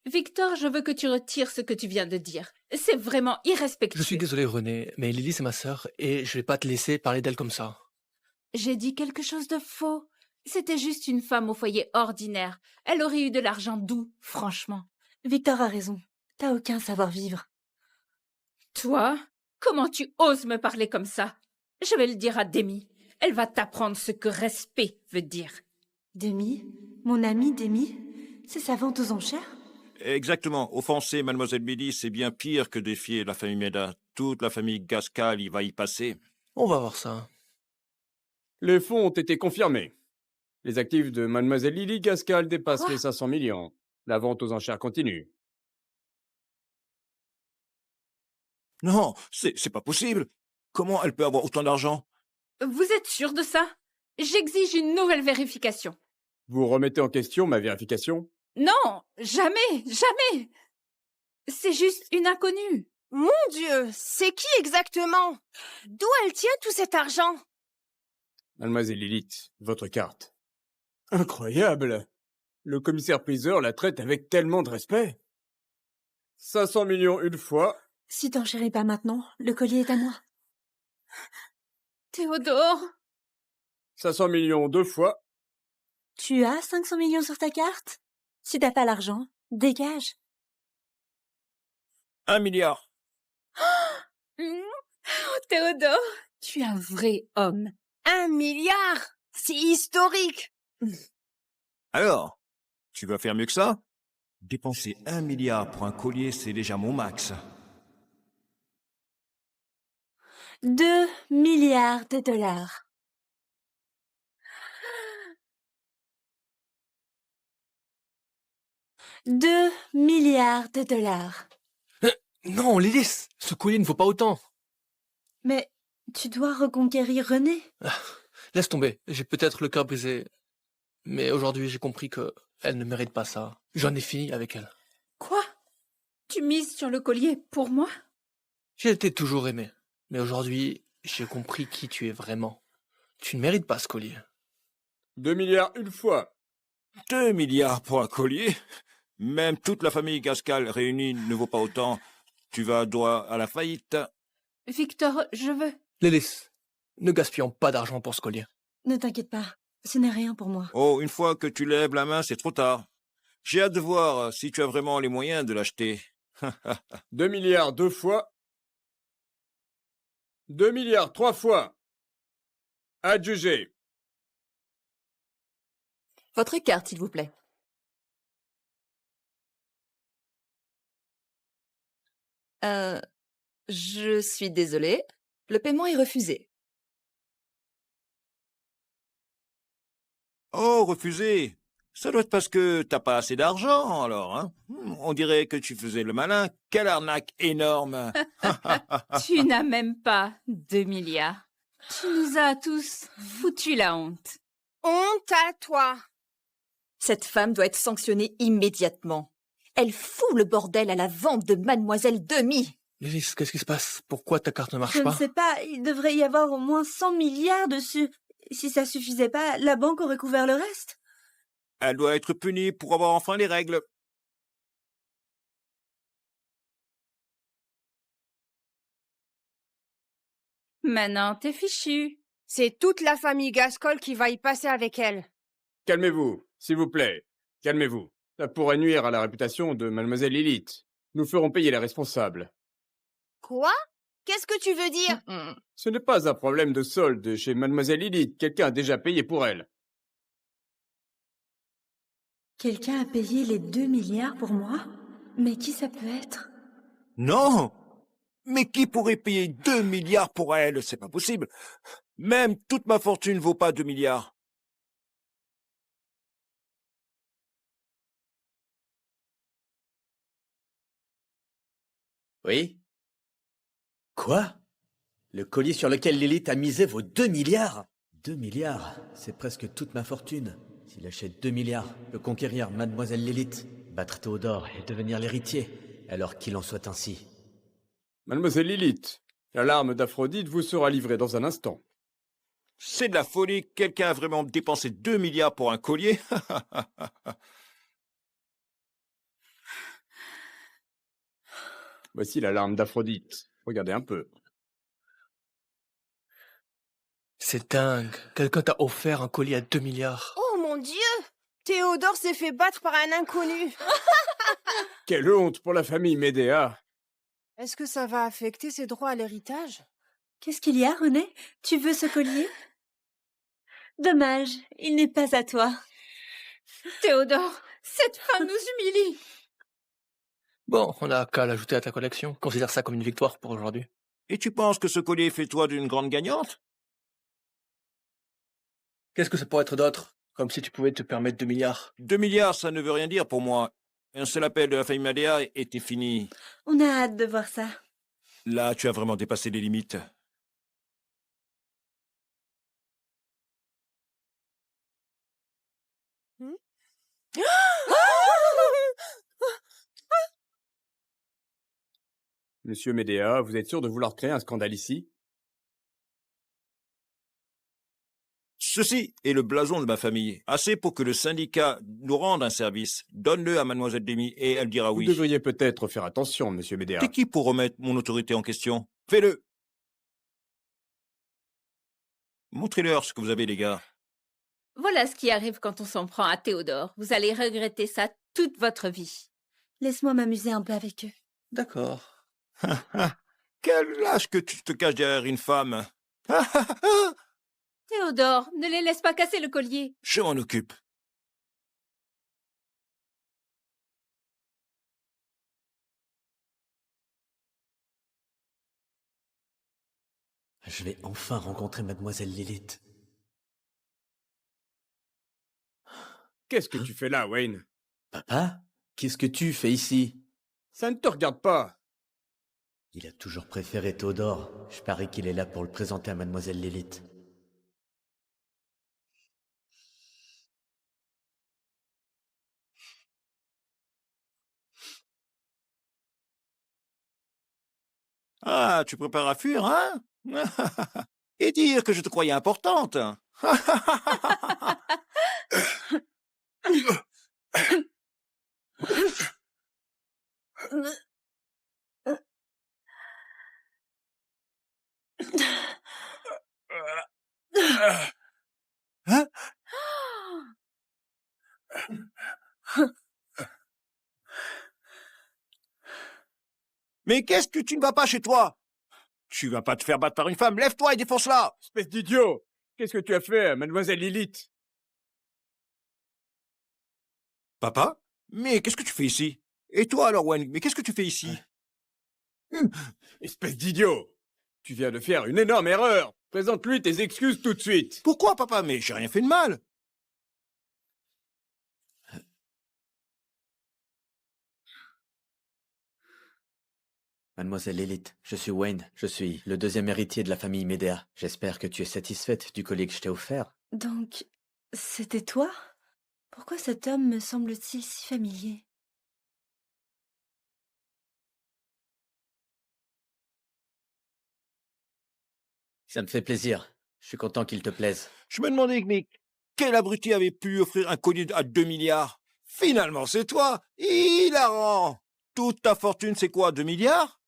Speaker 8: Victor, je veux que tu retires ce que tu viens de dire. C'est vraiment irrespectueux.
Speaker 6: Je suis désolé, René, mais Lily, c'est ma sœur, et je vais pas te laisser parler d'elle comme ça.
Speaker 8: J'ai dit quelque chose de faux. C'était juste une femme au foyer ordinaire. Elle aurait eu de l'argent d'où, franchement?
Speaker 2: Victor a raison. T'as aucun savoir-vivre.
Speaker 8: Toi? Comment tu oses me parler comme ça? Je vais le dire à Demi. Elle va t'apprendre ce que respect veut dire.
Speaker 2: Demi? Mon amie Demi? C'est sa vente aux enchères?
Speaker 1: Exactement. Offenser Mademoiselle Billy, c'est bien pire que défier la famille Méda. Toute la famille Gascal y va y passer.
Speaker 6: On va voir ça.
Speaker 3: Les fonds ont été confirmés. Les actifs de Mademoiselle Lily Gascal dépassent
Speaker 8: Quoi?
Speaker 3: les 500 millions. La vente aux enchères continue.
Speaker 1: Non, c'est pas possible. Comment elle peut avoir autant d'argent?
Speaker 8: Vous êtes sûr de ça? J'exige une nouvelle vérification.
Speaker 3: Vous remettez en question ma vérification?
Speaker 8: Non, jamais, jamais. C'est juste une inconnue.
Speaker 10: Mon Dieu, c'est qui exactement? D'où elle tient tout cet argent?
Speaker 3: Mademoiselle Lilith, votre carte. Incroyable! Le commissaire-priseur la traite avec tellement de respect. 500 millions une fois.
Speaker 2: Si t'en chéris pas maintenant, le collier est à moi.
Speaker 8: Théodore!
Speaker 3: 500 millions deux fois.
Speaker 2: Tu as 500 millions sur ta carte? Si t'as pas l'argent, dégage.
Speaker 1: 1 milliard.
Speaker 8: Oh, Théodore, tu es un vrai homme.
Speaker 10: 1 milliard! C'est historique!
Speaker 1: Alors, tu vas faire mieux que ça? Dépenser 1 milliard pour un collier, c'est déjà mon max.
Speaker 2: 2 milliards de dollars. « 2 milliards de dollars.
Speaker 6: Non, Lilith, ce collier ne vaut pas autant.
Speaker 2: Mais tu dois reconquérir René.
Speaker 6: Laisse tomber, j'ai peut-être le cœur brisé. Mais aujourd'hui, j'ai compris que elle ne mérite pas ça. J'en ai fini avec elle.
Speaker 8: Quoi? Tu mises sur le collier pour moi?
Speaker 6: J'ai été toujours aimé. Mais aujourd'hui, j'ai compris qui tu es vraiment. Tu ne mérites pas ce collier.
Speaker 3: 2 milliards une fois.
Speaker 1: 2 milliards pour un collier? Même toute la famille Gascal réunie ne vaut pas autant. Tu vas droit à la faillite.
Speaker 8: Victor, je veux...
Speaker 6: Lilith, ne gaspillons pas d'argent pour ce collier.
Speaker 2: Ne t'inquiète pas, ce n'est rien pour moi.
Speaker 1: Oh, une fois que tu lèves la main, c'est trop tard. J'ai hâte de voir si tu as vraiment les moyens de l'acheter.
Speaker 3: 2 milliards deux fois. 2 milliards trois fois. Adjugé.
Speaker 9: Votre carte, s'il vous plaît. Je suis désolée. Le paiement est refusé.
Speaker 1: Oh, refusé. Ça doit être parce que t'as pas assez d'argent, alors, hein? On dirait que tu faisais le malin. Quelle arnaque énorme!
Speaker 8: Tu n'as même pas 2 milliards. Tu nous as tous foutu la honte.
Speaker 10: Honte à toi!
Speaker 9: Cette femme doit être sanctionnée immédiatement. Elle fout le bordel à la vente de Mademoiselle Demi.
Speaker 6: Lilith, qu'est-ce qui se passe? Pourquoi ta carte ne marche
Speaker 2: Je
Speaker 6: pas?
Speaker 2: ne sais pas, il devrait y avoir au moins 100 milliards dessus. Si ça suffisait pas, la banque aurait couvert le reste.
Speaker 1: Elle doit être punie pour avoir enfreint les règles.
Speaker 8: Maintenant, t'es fichu.
Speaker 10: C'est toute la famille Gascol qui va y passer avec elle.
Speaker 3: Calmez-vous, s'il vous plaît. Calmez-vous. Ça pourrait nuire à la réputation de Mademoiselle Lilith. Nous ferons payer les responsables.
Speaker 10: Quoi? Qu'est-ce que tu veux dire?
Speaker 3: Ce n'est pas un problème de solde chez Mademoiselle Lilith. Quelqu'un a déjà payé pour elle.
Speaker 2: Quelqu'un a payé les 2 milliards pour moi? Mais qui ça peut être?
Speaker 1: Non! Mais qui pourrait payer 2 milliards pour elle? C'est pas possible. Même toute ma fortune vaut pas 2 milliards.
Speaker 11: Oui? Quoi? Le collier sur lequel Lilith a misé vaut 2 milliards? 2 milliards, c'est presque toute ma fortune. S'il achète 2 milliards, peut conquérir Mademoiselle Lilith, battre Théodore et devenir l'héritier, alors qu'il en soit ainsi.
Speaker 3: Mademoiselle Lilith, la larme d'Aphrodite vous sera livrée dans un instant.
Speaker 1: C'est de la folie. Quelqu'un a vraiment dépensé 2 milliards pour un collier?
Speaker 3: Voici la larme d'Aphrodite. Regardez un peu.
Speaker 6: C'est dingue. Quelqu'un t'a offert un collier à 2 milliards.
Speaker 10: Oh mon Dieu! Théodore s'est fait battre par un inconnu.
Speaker 3: Quelle honte pour la famille Médéa.
Speaker 10: Est-ce que ça va affecter ses droits à l'héritage?
Speaker 2: Qu'est-ce qu'il y a, René? Tu veux ce collier? Dommage, il n'est pas à toi.
Speaker 8: Théodore, cette femme nous humilie.
Speaker 6: Bon, on n'a qu'à l'ajouter à ta collection. Considère ça comme une victoire pour aujourd'hui.
Speaker 1: Et tu penses que ce collier fait toi d'une grande gagnante?
Speaker 6: Qu'est-ce que ça pourrait être d'autre? Comme si tu pouvais te permettre 2 milliards.
Speaker 1: 2 milliards, ça ne veut rien dire pour moi. Un seul appel de la famille Médéa était fini.
Speaker 2: On a hâte de voir ça.
Speaker 1: Là, tu as vraiment dépassé les limites.
Speaker 3: Monsieur Médéa, vous êtes sûr de vouloir créer un scandale ici?
Speaker 1: Ceci est le blason de ma famille. Assez pour que le syndicat nous rende un service. Donne-le à Mademoiselle Demi et elle dira
Speaker 3: Vous
Speaker 1: oui.
Speaker 3: devriez peut-être faire attention, monsieur Médéa.
Speaker 1: T'es qui pour remettre mon autorité en question? Fais-le. Montrez-leur ce que vous avez, les gars.
Speaker 8: Voilà ce qui arrive quand on s'en prend à Théodore. Vous allez regretter ça toute votre vie.
Speaker 2: Laisse-moi m'amuser un peu avec eux.
Speaker 6: D'accord.
Speaker 1: Quel lâche que tu te caches derrière une femme.
Speaker 8: Théodore, ne les laisse pas casser le collier.
Speaker 1: Je m'en occupe.
Speaker 11: Je vais enfin rencontrer Mademoiselle Lilith.
Speaker 3: Qu'est-ce que tu fais là, Wayne?
Speaker 11: Papa? Qu'est-ce que tu fais ici?
Speaker 3: Ça ne te regarde pas.
Speaker 11: Il a toujours préféré Théodore. Je parie qu'il est là pour le présenter à Mademoiselle Lilith.
Speaker 1: Ah, tu prépares à fuir, hein? Et dire que je te croyais importante. Hein? Mais qu'est-ce que tu ne vas pas chez toi? Tu vas pas te faire battre par une femme. Lève-toi et défonce-la.
Speaker 3: Espèce d'idiot! Qu'est-ce que tu as fait à Mademoiselle Lilith?
Speaker 1: Papa? Mais qu'est-ce que tu fais ici? Et toi alors, Wayne? Mais qu'est-ce que tu fais ici?
Speaker 3: Espèce d'idiot! Tu viens de faire une énorme erreur! Présente-lui tes excuses tout de suite!
Speaker 1: Pourquoi, papa? Mais j'ai rien fait de mal.
Speaker 11: Mademoiselle Lilith, je suis Wayne. Je suis le deuxième héritier de la famille Médéa. J'espère que tu es satisfaite du collier que je t'ai offert.
Speaker 2: Donc, c'était toi? Pourquoi cet homme me semble-t-il si familier?
Speaker 11: Ça me fait plaisir. Je suis content qu'il te plaise.
Speaker 1: Je me demandais, mais quel abruti avait pu offrir un collier à 2 milliards? Finalement, c'est toi. Hilarant. Toute ta fortune, c'est quoi, 2 milliards?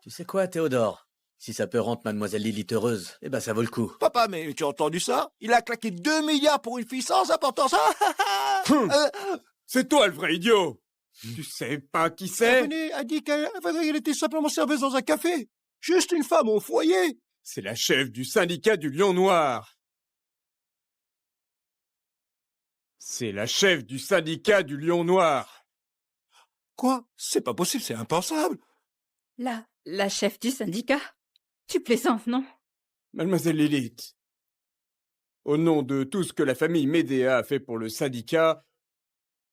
Speaker 11: Tu sais quoi, Théodore? Si ça peut rendre Mademoiselle Lilith heureuse, eh ben ça vaut le coup.
Speaker 1: Papa, mais tu as entendu ça? Il a claqué 2 milliards pour une fille sans importance.
Speaker 3: C'est toi le vrai idiot! Tu sais pas qui c'est?
Speaker 1: René a dit qu'elle était simplement serveuse dans un café. Juste une femme au foyer.
Speaker 3: C'est la chef du syndicat du Lion Noir. C'est la chef du syndicat du Lion Noir.
Speaker 1: Quoi? C'est pas possible, c'est impensable.
Speaker 8: La chef du syndicat? Tu plaisantes, non?
Speaker 3: Mademoiselle Lilith, au nom de tout ce que la famille Médéa a fait pour le syndicat,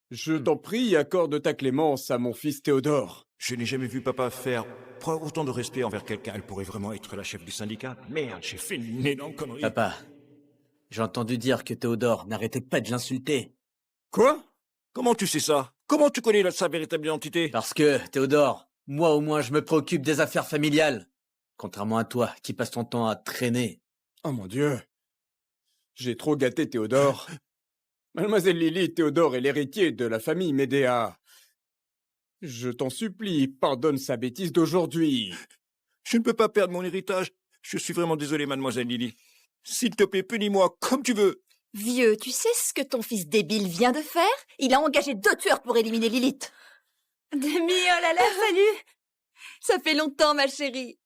Speaker 3: je t'en prie, accorde ta clémence à mon fils Théodore.
Speaker 1: Je n'ai jamais vu papa faire preuve autant de respect envers quelqu'un. Elle pourrait vraiment être la chef du syndicat. Merde, j'ai fait une énorme connerie.
Speaker 11: Papa, j'ai entendu dire que Théodore n'arrêtait pas de l'insulter.
Speaker 3: Quoi?
Speaker 1: Comment tu sais ça? Comment tu connais sa véritable identité?
Speaker 11: Parce que, Théodore, moi au moins je me préoccupe des affaires familiales. Contrairement à toi, qui passe ton temps à traîner.
Speaker 3: Oh mon Dieu. J'ai trop gâté Théodore. Mademoiselle Lily, Théodore est l'héritier de la famille Médéa. Je t'en supplie, pardonne sa bêtise d'aujourd'hui.
Speaker 1: Je ne peux pas perdre mon héritage. Je suis vraiment désolé, mademoiselle Lily. S'il te plaît, punis-moi comme tu veux.
Speaker 9: Vieux, tu sais ce que ton fils débile vient de faire? Il a engagé 2 tueurs pour éliminer Lilith. Demi, oh là là, salut! Ça fait longtemps, ma chérie.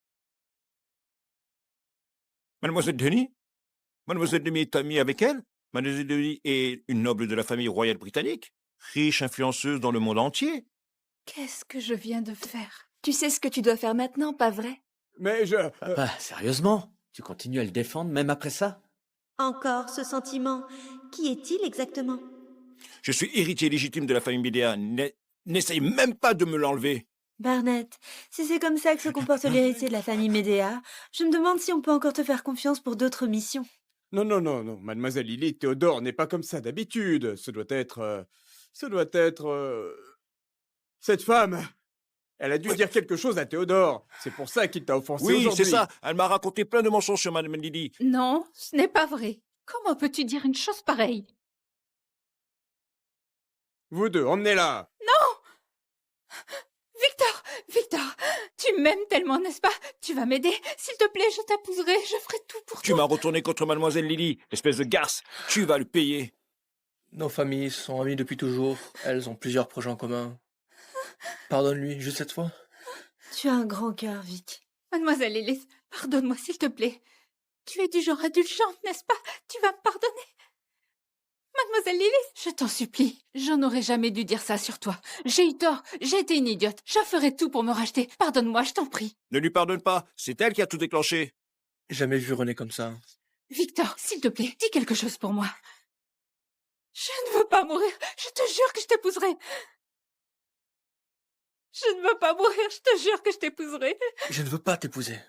Speaker 1: Mademoiselle Denis? Mademoiselle Denis est amie avec elle? Mademoiselle Denis est une noble de la famille royale britannique, riche influenceuse dans le monde entier.
Speaker 9: Qu'est-ce que je viens de faire? Tu sais ce que tu dois faire maintenant, pas vrai?
Speaker 3: Mais je...
Speaker 11: Papa, sérieusement? Tu continues à le défendre même après ça?
Speaker 7: Encore ce sentiment. Qui est-il exactement?
Speaker 1: Je suis héritier légitime de la famille Médéa. N'essaye même pas de me l'enlever.
Speaker 2: Barnett, si c'est comme ça que se comporte l'héritier de la famille Médéa, je me demande si on peut encore te faire confiance pour d'autres missions.
Speaker 3: Non, mademoiselle Lily, Théodore n'est pas comme ça d'habitude. Ce doit être... Cette femme, elle a dû dire quelque chose à Théodore. C'est pour ça qu'il t'a offensé
Speaker 1: Oui,
Speaker 3: aujourd'hui.
Speaker 1: c'est ça. Elle m'a raconté plein de mensonges sur Madame Lily.
Speaker 8: Non, ce n'est pas vrai. Comment peux-tu dire une chose pareille?
Speaker 3: Vous deux, emmenez-la.
Speaker 8: Non! Victor, tu m'aimes tellement, n'est-ce pas? Tu vas m'aider? S'il te plaît, je t'épouserai, je ferai tout pour toi.
Speaker 1: Tu m'as retourné contre Mademoiselle Lily, espèce de garce. Tu vas le payer.
Speaker 6: Nos familles sont amies depuis toujours. Elles ont plusieurs projets en commun. Pardonne-lui, juste cette fois.
Speaker 2: Tu as un grand cœur, Vic.
Speaker 8: Mademoiselle Elise, pardonne-moi, s'il te plaît. Tu es du genre indulgente, n'est-ce pas? Tu vas me pardonner? Mademoiselle Lilith, je t'en supplie, je n'aurais jamais dû dire ça sur toi. J'ai eu tort, j'ai été une idiote, je ferai tout pour me racheter. Pardonne-moi, je t'en prie.
Speaker 1: Ne lui pardonne pas, c'est elle qui a tout déclenché.
Speaker 6: Jamais vu René comme ça.
Speaker 8: Victor, s'il te plaît, dis quelque chose pour moi. Je ne veux pas mourir, je te jure que je t'épouserai. Je ne veux pas mourir, je te jure que je t'épouserai.
Speaker 6: Je ne veux pas t'épouser.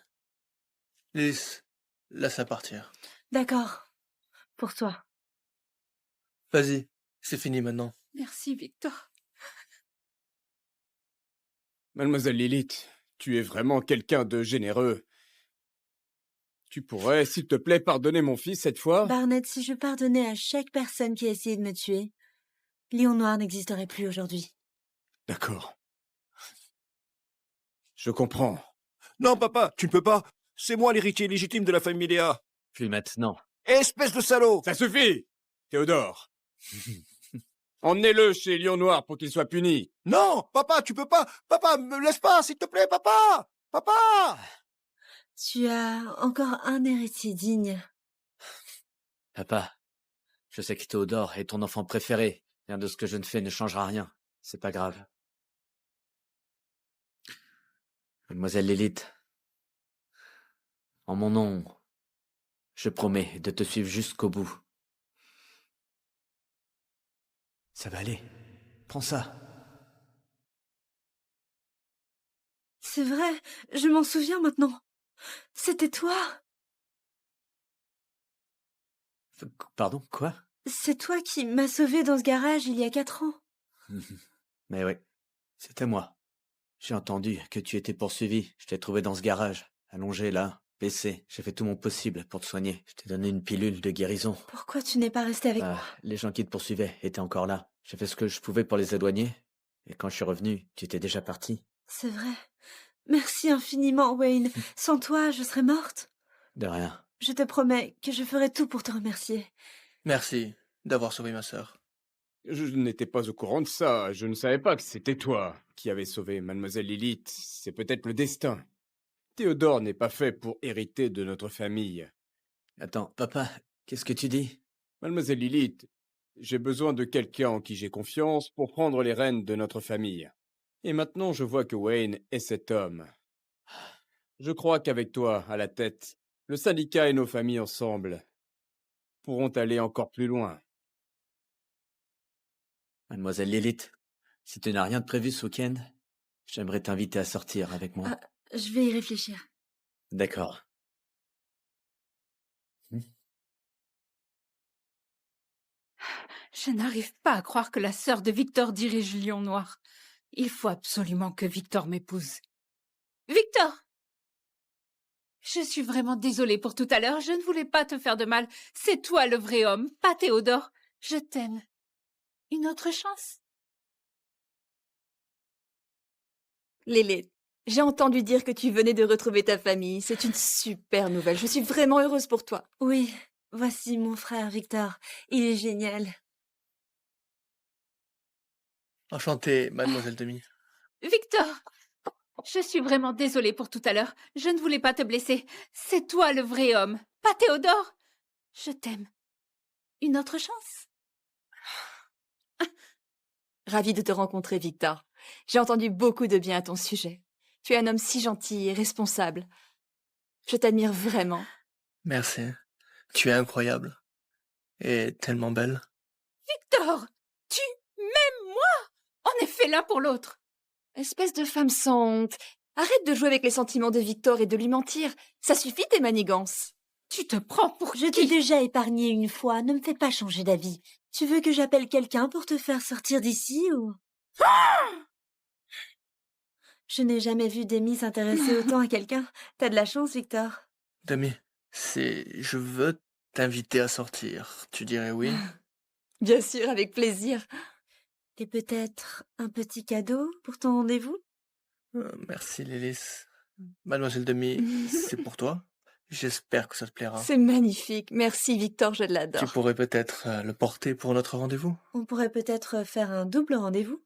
Speaker 6: Laisse-la partir.
Speaker 2: D'accord. Pour toi.
Speaker 6: Vas-y, c'est fini maintenant.
Speaker 8: Merci, Victor.
Speaker 3: Mademoiselle Lilith, tu es vraiment quelqu'un de généreux. Tu pourrais, s'il te plaît, pardonner mon fils cette fois?
Speaker 2: Barnett, si je pardonnais à chaque personne qui a essayé de me tuer, Lion Noir n'existerait plus aujourd'hui.
Speaker 3: D'accord. Je comprends.
Speaker 1: Non, papa, tu ne peux pas. C'est moi l'héritier légitime de la famille Médéa.
Speaker 11: Puis maintenant.
Speaker 1: Espèce de salaud!
Speaker 3: Ça suffit, Théodore. Emmenez-le chez Lion Noir pour qu'il soit puni.
Speaker 1: Non, papa, tu peux pas. Papa, me laisse pas, s'il te plaît, papa! Papa!
Speaker 2: Tu as encore un héritier digne.
Speaker 11: Papa, je sais que Théodore est ton enfant préféré. Rien de ce que je ne fais ne changera rien. C'est pas grave. Mademoiselle Lilith, en mon nom, je promets de te suivre jusqu'au bout. Ça va aller. Prends ça.
Speaker 2: C'est vrai, je m'en souviens maintenant. C'était toi.
Speaker 11: Pardon, quoi?
Speaker 2: C'est toi qui m'as sauvé dans ce garage il y a 4 ans.
Speaker 11: Mais oui, c'était moi. J'ai entendu que tu étais poursuivi. Je t'ai trouvé dans ce garage, allongé là, baissé. J'ai fait tout mon possible pour te soigner. Je t'ai donné une pilule de guérison.
Speaker 2: Pourquoi tu n'es pas resté avec moi?
Speaker 11: Les gens qui te poursuivaient étaient encore là. J'ai fait ce que je pouvais pour les éloigner. Et quand je suis revenu, tu étais déjà parti.
Speaker 2: C'est vrai. Merci infiniment, Wayne. Sans toi, je serais morte.
Speaker 11: De rien.
Speaker 2: Je te promets que je ferai tout pour te remercier.
Speaker 6: Merci d'avoir sauvé ma sœur.
Speaker 3: Je n'étais pas au courant de ça. Je ne savais pas que c'était toi qui avais sauvé Mademoiselle Lilith. C'est peut-être le destin. Théodore n'est pas fait pour hériter de notre famille.
Speaker 11: Attends, papa, qu'est-ce que tu dis?
Speaker 3: Mademoiselle Lilith, j'ai besoin de quelqu'un en qui j'ai confiance pour prendre les rênes de notre famille. Et maintenant, je vois que Wayne est cet homme. Je crois qu'avec toi, à la tête, le syndicat et nos familles ensemble pourront aller encore plus loin.
Speaker 11: Mademoiselle Lilith, si tu n'as rien de prévu ce week-end, j'aimerais t'inviter à sortir avec moi.
Speaker 2: Ah, je vais y réfléchir.
Speaker 11: D'accord.
Speaker 8: Je n'arrive pas à croire que la sœur de Victor dirige Lion Noir. Il faut absolument que Victor m'épouse. Victor! Je suis vraiment désolée pour tout à l'heure. Je ne voulais pas te faire de mal. C'est toi le vrai homme, pas Théodore. Je t'aime. Une autre chance?
Speaker 9: Lilith, j'ai entendu dire que tu venais de retrouver ta famille. C'est une super nouvelle. Je suis vraiment heureuse pour toi.
Speaker 2: Oui, voici mon frère Victor. Il est génial.
Speaker 6: Enchanté, mademoiselle Demi.
Speaker 8: Victor! Je suis vraiment désolée pour tout à l'heure. Je ne voulais pas te blesser. C'est toi le vrai homme, pas Théodore. Je t'aime. Une autre chance?
Speaker 9: Ravie de te rencontrer, Victor. J'ai entendu beaucoup de bien à ton sujet. Tu es un homme si gentil et responsable. Je t'admire vraiment.
Speaker 6: Merci. Tu es incroyable. Et tellement belle.
Speaker 8: Victor! Tu m'aimes moi? On est fait l'un pour l'autre.
Speaker 9: Espèce de femme sans honte. Arrête de jouer avec les sentiments de Victor et de lui mentir. Ça suffit tes manigances.
Speaker 8: Tu te prends pour
Speaker 2: Je t'ai déjà épargné une fois, ne me fais pas changer d'avis. Tu veux que j'appelle quelqu'un pour te faire sortir d'ici ou... Je n'ai jamais vu Demi s'intéresser autant à quelqu'un. T'as de la chance, Victor.
Speaker 6: Demi, je veux t'inviter à sortir. Tu dirais oui?
Speaker 9: Bien sûr, avec plaisir.
Speaker 2: Et peut-être un petit cadeau pour ton rendez-vous?
Speaker 6: Merci, Lilith. Mademoiselle Demi, c'est pour toi. J'espère que ça te plaira.
Speaker 9: C'est magnifique. Merci, Victor, je l'adore.
Speaker 6: Tu pourrais peut-être le porter pour notre rendez-vous?
Speaker 2: On pourrait peut-être faire un double rendez-vous?